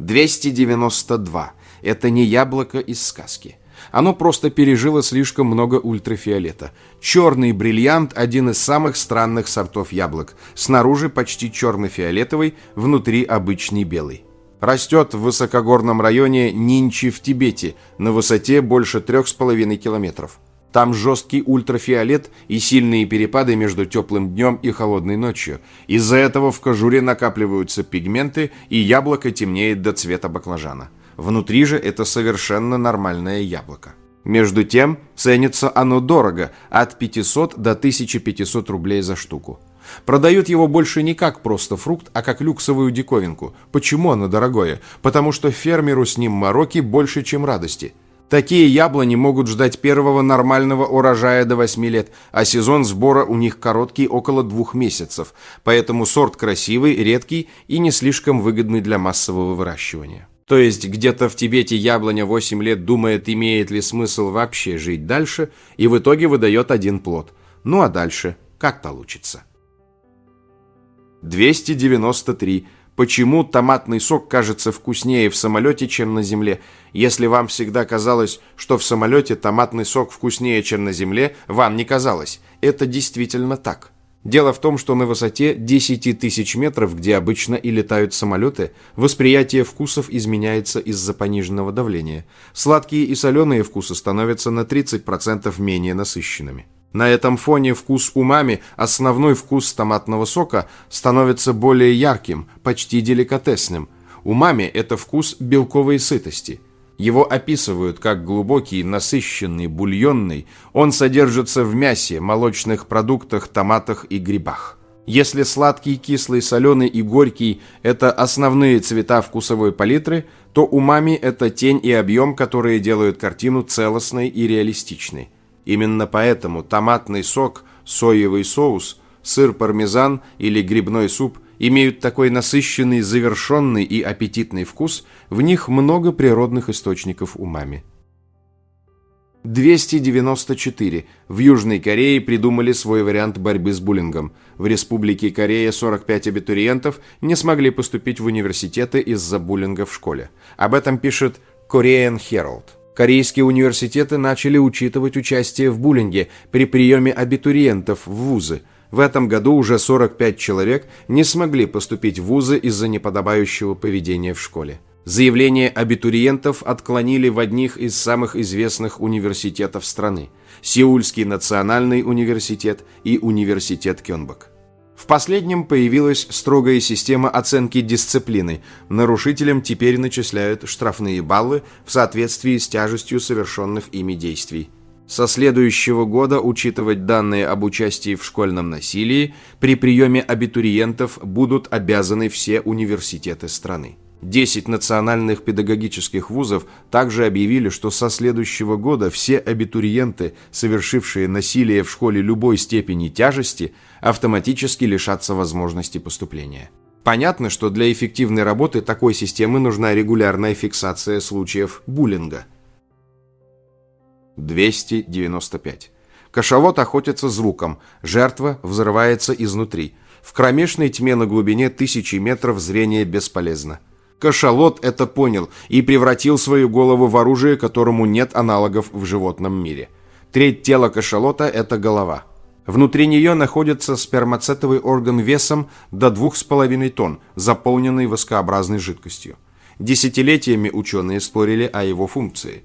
292. Это не яблоко из сказки. Оно просто пережило слишком много ультрафиолета. Черный бриллиант – один из самых странных сортов яблок. Снаружи почти черно-фиолетовый, внутри обычный белый. Растет в высокогорном районе Нинчи в Тибете, на высоте больше 3,5 километров. Там жесткий ультрафиолет и сильные перепады между теплым днем и холодной ночью. Из-за этого в кожуре накапливаются пигменты, и яблоко темнеет до цвета баклажана. Внутри же это совершенно нормальное яблоко. Между тем, ценится оно дорого, от 500 до 1500 рублей за штуку. Продают его больше не как просто фрукт, а как люксовую диковинку. Почему оно дорогое? Потому что фермеру с ним мороки больше, чем радости. Такие яблони могут ждать первого нормального урожая до 8 лет, а сезон сбора у них короткий, около 2 месяцев, поэтому сорт красивый, редкий и не слишком выгодный для массового выращивания. То есть где-то в Тибете яблоня 8 лет думает, имеет ли смысл вообще жить дальше, и в итоге выдает один плод. Ну а дальше как получится. 293. Почему томатный сок кажется вкуснее в самолете, чем на земле? Если вам всегда казалось, что в самолете томатный сок вкуснее, чем на земле, вам не казалось. Это действительно так. Дело в том, что на высоте 10 тысяч метров, где обычно и летают самолеты, восприятие вкусов изменяется из-за пониженного давления. Сладкие и соленые вкусы становятся на 30% менее насыщенными. На этом фоне вкус умами, основной вкус томатного сока, становится более ярким, почти деликатесным. Умами – это вкус белковой сытости. Его описывают как глубокий, насыщенный, бульонный. Он содержится в мясе, молочных продуктах, томатах и грибах. Если сладкий, кислый, соленый и горький – это основные цвета вкусовой палитры, то умами – это тень и объем, которые делают картину целостной и реалистичной. Именно поэтому томатный сок, соевый соус, сыр пармезан или грибной суп имеют такой насыщенный, завершенный и аппетитный вкус, в них много природных источников умами. 294. В Южной Корее придумали свой вариант борьбы с буллингом. В Республике Корея 45 абитуриентов не смогли поступить в университеты из-за буллинга в школе. Об этом пишет Korean Herald. Корейские университеты начали учитывать участие в буллинге при приеме абитуриентов в вузы. В этом году уже 45 человек не смогли поступить в вузы из-за неподобающего поведения в школе. Заявление абитуриентов отклонили в одних из самых известных университетов страны – Сеульский национальный университет и университет Кёнбок. В последнем появилась строгая система оценки дисциплины. Нарушителям теперь начисляют штрафные баллы в соответствии с тяжестью совершенных ими действий. Со следующего года учитывать данные об участии в школьном насилии при приеме абитуриентов будут обязаны все университеты страны. 10 национальных педагогических вузов также объявили, что со следующего года все абитуриенты, совершившие насилие в школе любой степени тяжести, автоматически лишатся возможности поступления. Понятно, что для эффективной работы такой системы нужна регулярная фиксация случаев буллинга. 295. Кашалот охотится звуком, жертва взрывается изнутри. В кромешной тьме на глубине 1000 метров зрение бесполезно. Кашалот это понял и превратил свою голову в оружие, которому нет аналогов в животном мире. Треть тела кашалота – это голова. Внутри нее находится спермацетовый орган весом до 2,5 тонн, заполненный воскообразной жидкостью. Десятилетиями ученые спорили о его функции.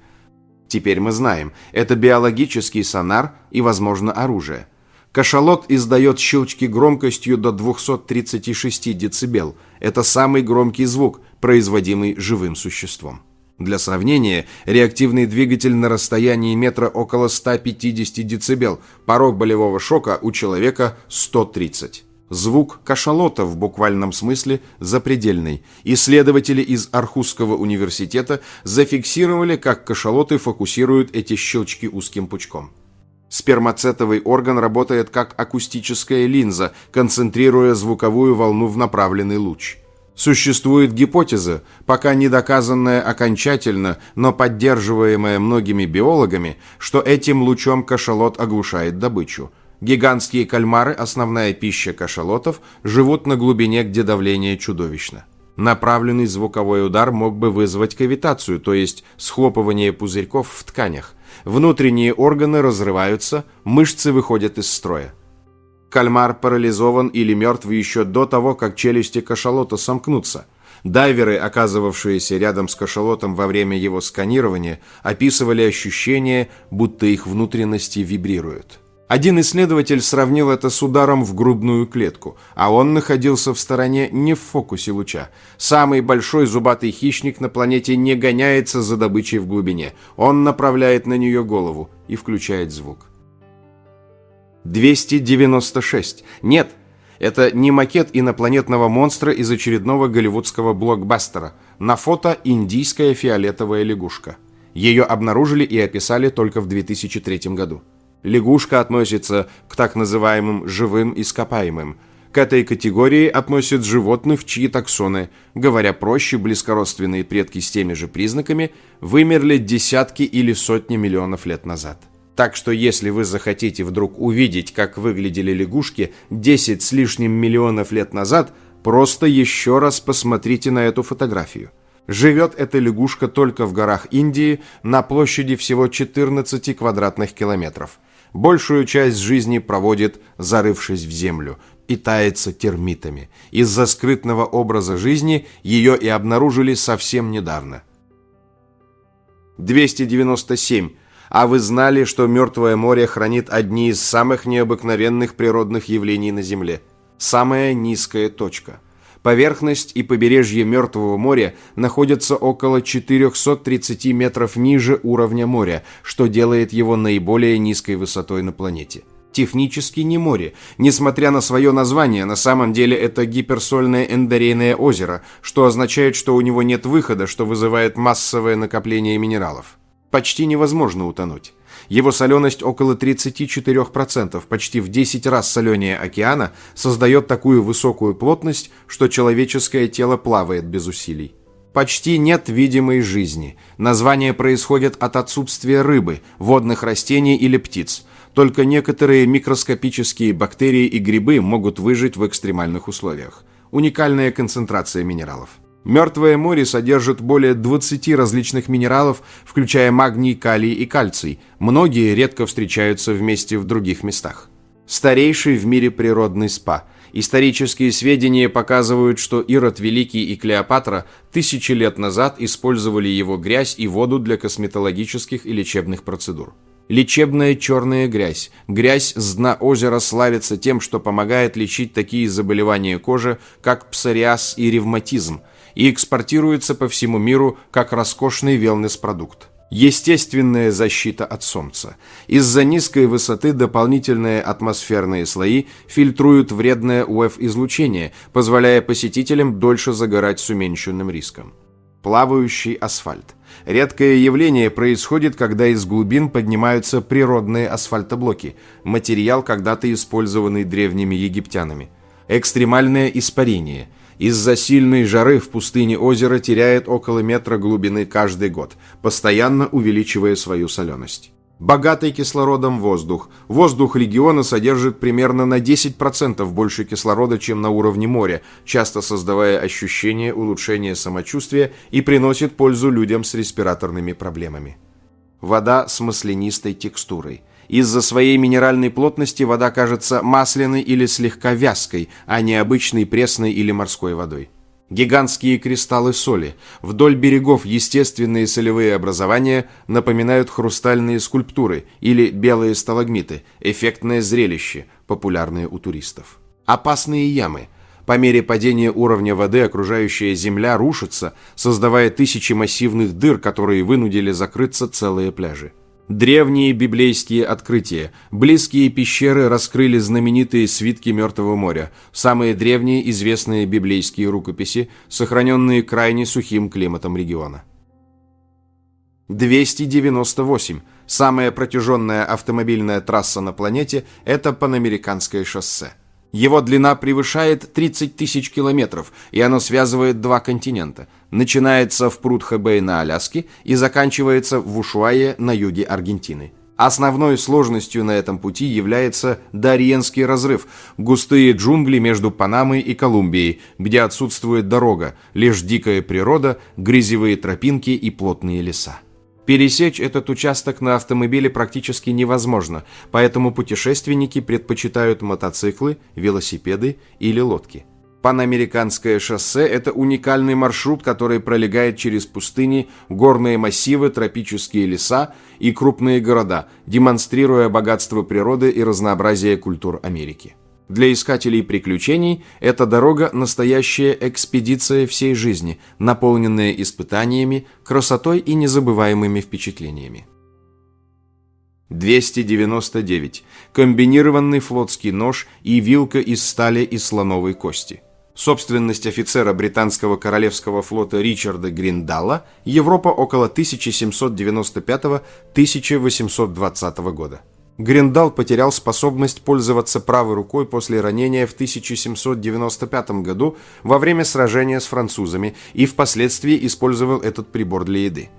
Теперь мы знаем, это биологический сонар и, возможно, оружие. Кашалот издает щелчки громкостью до 236 дБ. Это самый громкий звук, производимый живым существом. Для сравнения, реактивный двигатель на расстоянии метра около 150 дБ, порог болевого шока у человека 130. Звук кашалота в буквальном смысле запредельный. Исследователи из Архузского университета зафиксировали, как кашалоты фокусируют эти щелчки узким пучком. Спермацетовый орган работает как акустическая линза, концентрируя звуковую волну в направленный луч. Существует гипотеза, пока не доказанная окончательно, но поддерживаемая многими биологами, что этим лучом кашалот оглушает добычу. Гигантские кальмары, основная пища кашалотов, живут на глубине, где давление чудовищно. Направленный звуковой удар мог бы вызвать кавитацию, то есть схлопывание пузырьков в тканях. Внутренние органы разрываются, мышцы выходят из строя. Кальмар парализован или мертв еще до того, как челюсти кашалота сомкнутся. Дайверы, оказывавшиеся рядом с кашалотом во время его сканирования, описывали ощущение, будто их внутренности вибрируют. Один исследователь сравнил это с ударом в грудную клетку, а он находился в стороне, не в фокусе луча. Самый большой зубатый хищник на планете не гоняется за добычей в глубине. Он направляет на нее голову и включает звук. 296. Нет, это не макет инопланетного монстра из очередного голливудского блокбастера. На фото индийская фиолетовая лягушка. Ее обнаружили и описали только в 2003 году. Лягушка относится к так называемым живым ископаемым. К этой категории относят животных, чьи таксоны, говоря проще, близкородственные предки с теми же признаками, вымерли десятки или сотни миллионов лет назад. Так что если вы захотите вдруг увидеть, как выглядели лягушки 10 с лишним миллионов лет назад, просто еще раз посмотрите на эту фотографию. Живет эта лягушка только в горах Индии на площади всего 14 квадратных километров. Большую часть жизни проводит, зарывшись в землю, питается термитами. Из-за скрытного образа жизни ее и обнаружили совсем недавно. 297. А вы знали, что Мертвое море хранит одни из самых необыкновенных природных явлений на Земле? Самая низкая точка. Поверхность и побережье Мертвого моря находятся около 430 метров ниже уровня моря, что делает его наиболее низкой высотой на планете. Технически не море. Несмотря на свое название, на самом деле это гиперсольное эндорейное озеро, что означает, что у него нет выхода, что вызывает массовое накопление минералов. Почти невозможно утонуть. Его соленость около 34%, почти в 10 раз соленее океана, создает такую высокую плотность, что человеческое тело плавает без усилий. Почти нет видимой жизни. Название происходит от отсутствия рыбы, водных растений или птиц. Только некоторые микроскопические бактерии и грибы могут выжить в экстремальных условиях. Уникальная концентрация минералов. Мертвое море содержит более 20 различных минералов, включая магний, калий и кальций. Многие редко встречаются вместе в других местах. Старейший в мире природный спа. Исторические сведения показывают, что Ирод Великий и Клеопатра 1000 лет назад использовали его грязь и воду для косметологических и лечебных процедур. Лечебная черная грязь. Грязь с дна озера славится тем, что помогает лечить такие заболевания кожи, как псориаз и ревматизм, и экспортируется по всему миру как роскошный велнес-продукт. Естественная защита от солнца. Из-за низкой высоты дополнительные атмосферные слои фильтруют вредное УФ-излучение, позволяя посетителям дольше загорать с уменьшенным риском. Плавающий асфальт. Редкое явление происходит, когда из глубин поднимаются природные асфальтоблоки, материал, когда-то использованный древними египтянами. Экстремальное испарение. Из-за сильной жары в пустыне озеро теряет около метра глубины каждый год, постоянно увеличивая свою соленость. Богатый кислородом воздух. Воздух региона содержит примерно на 10% больше кислорода, чем на уровне моря, часто создавая ощущение улучшения самочувствия и приносит пользу людям с респираторными проблемами. Вода с маслянистой текстурой. Из-за своей минеральной плотности вода кажется масляной или слегка вязкой, а не обычной пресной или морской водой. Гигантские кристаллы соли. Вдоль берегов естественные солевые образования напоминают хрустальные скульптуры или белые сталагмиты, эффектное зрелище, популярное у туристов. Опасные ямы. По мере падения уровня воды окружающая земля рушится, создавая тысячи массивных дыр, которые вынудили закрыться целые пляжи. Древние библейские открытия. Близкие пещеры раскрыли знаменитые свитки Мертвого моря, самые древние известные библейские рукописи, сохраненные крайне сухим климатом региона. 298. Самая протяженная автомобильная трасса на планете – это Панамериканское шоссе. Его длина превышает 30 тысяч километров, и оно связывает два континента. Начинается в Прудхо-Бэй на Аляске и заканчивается в Ушуайе на юге Аргентины. Основной сложностью на этом пути является Дарьенский разрыв, густые джунгли между Панамой и Колумбией, где отсутствует дорога, лишь дикая природа, грязевые тропинки и плотные леса. Пересечь этот участок на автомобиле практически невозможно, поэтому путешественники предпочитают мотоциклы, велосипеды или лодки. Панамериканское шоссе – это уникальный маршрут, который пролегает через пустыни, горные массивы, тропические леса и крупные города, демонстрируя богатство природы и разнообразие культур Америки. Для искателей приключений эта дорога – настоящая экспедиция всей жизни, наполненная испытаниями, красотой и незабываемыми впечатлениями. 299. Комбинированный флотский нож и вилка из стали и слоновой кости. Собственность офицера британского королевского флота Ричарда Гриндалла, Европа около 1795-1820 года. Гриндалл потерял способность пользоваться правой рукой после ранения в 1795 году во время сражения с французами и впоследствии использовал этот прибор для еды.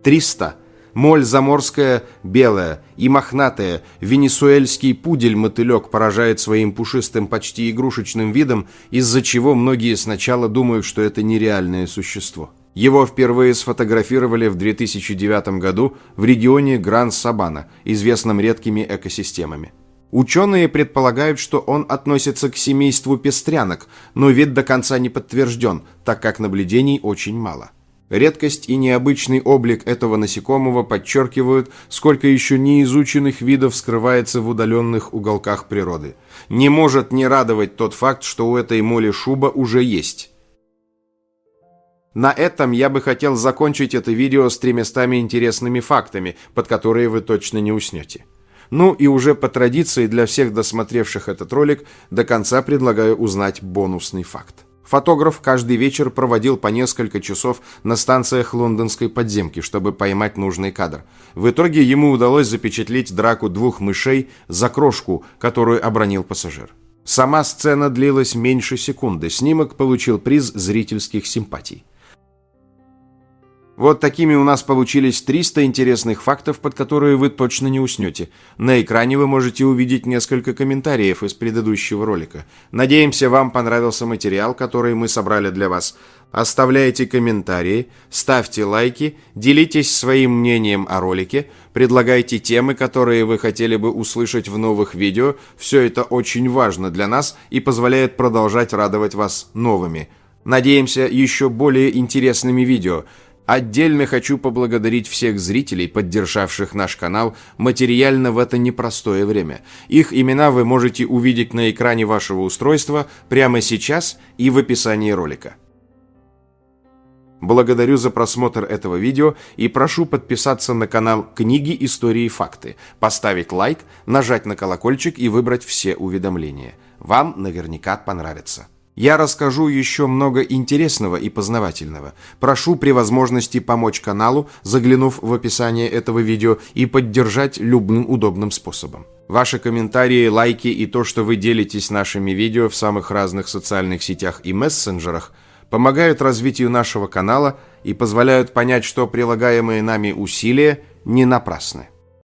300. Моль заморская, белая и мохнатая, венесуэльский пудель-мотылек поражает своим пушистым, почти игрушечным видом, из-за чего многие сначала думают, что это нереальное существо. Его впервые сфотографировали в 2009 году в регионе Гран-Сабана, известном редкими экосистемами. Ученые предполагают, что он относится к семейству пестрянок, но вид до конца не подтвержден, так как наблюдений очень мало. Редкость и необычный облик этого насекомого подчеркивают, сколько еще неизученных видов скрывается в удаленных уголках природы. Не может не радовать тот факт, что у этой моли шуба уже есть. На этом я бы хотел закончить это видео с 300 интересными фактами, под которые вы точно не уснете. Ну и уже по традиции для всех досмотревших этот ролик до конца предлагаю узнать бонусный факт. Фотограф каждый вечер проводил по несколько часов на станциях лондонской подземки, чтобы поймать нужный кадр. В итоге ему удалось запечатлеть драку двух мышей за крошку, которую обронил пассажир. Сама сцена длилась меньше секунды, снимок получил приз зрительских симпатий. Вот такими у нас получились 300 интересных фактов, под которые вы точно не уснете. На экране вы можете увидеть несколько комментариев из предыдущего ролика. Надеемся, вам понравился материал, который мы собрали для вас. Оставляйте комментарии, ставьте лайки, делитесь своим мнением о ролике, предлагайте темы, которые вы хотели бы услышать в новых видео. Все это очень важно для нас и позволяет продолжать радовать вас новыми. Надеемся, еще более интересными видео. Отдельно хочу поблагодарить всех зрителей, поддержавших наш канал материально в это непростое время. Их имена вы можете увидеть на экране вашего устройства прямо сейчас и в описании ролика. Благодарю за просмотр этого видео и прошу подписаться на канал «Книги, истории, факты», поставить лайк, нажать на колокольчик и выбрать все уведомления. Вам наверняка понравится. Я расскажу еще много интересного и познавательного. Прошу при возможности помочь каналу, заглянув в описание этого видео, и поддержать любым удобным способом. Ваши комментарии, лайки и то, что вы делитесь нашими видео в самых разных социальных сетях и мессенджерах, помогают развитию нашего канала и позволяют понять, что прилагаемые нами усилия не напрасны.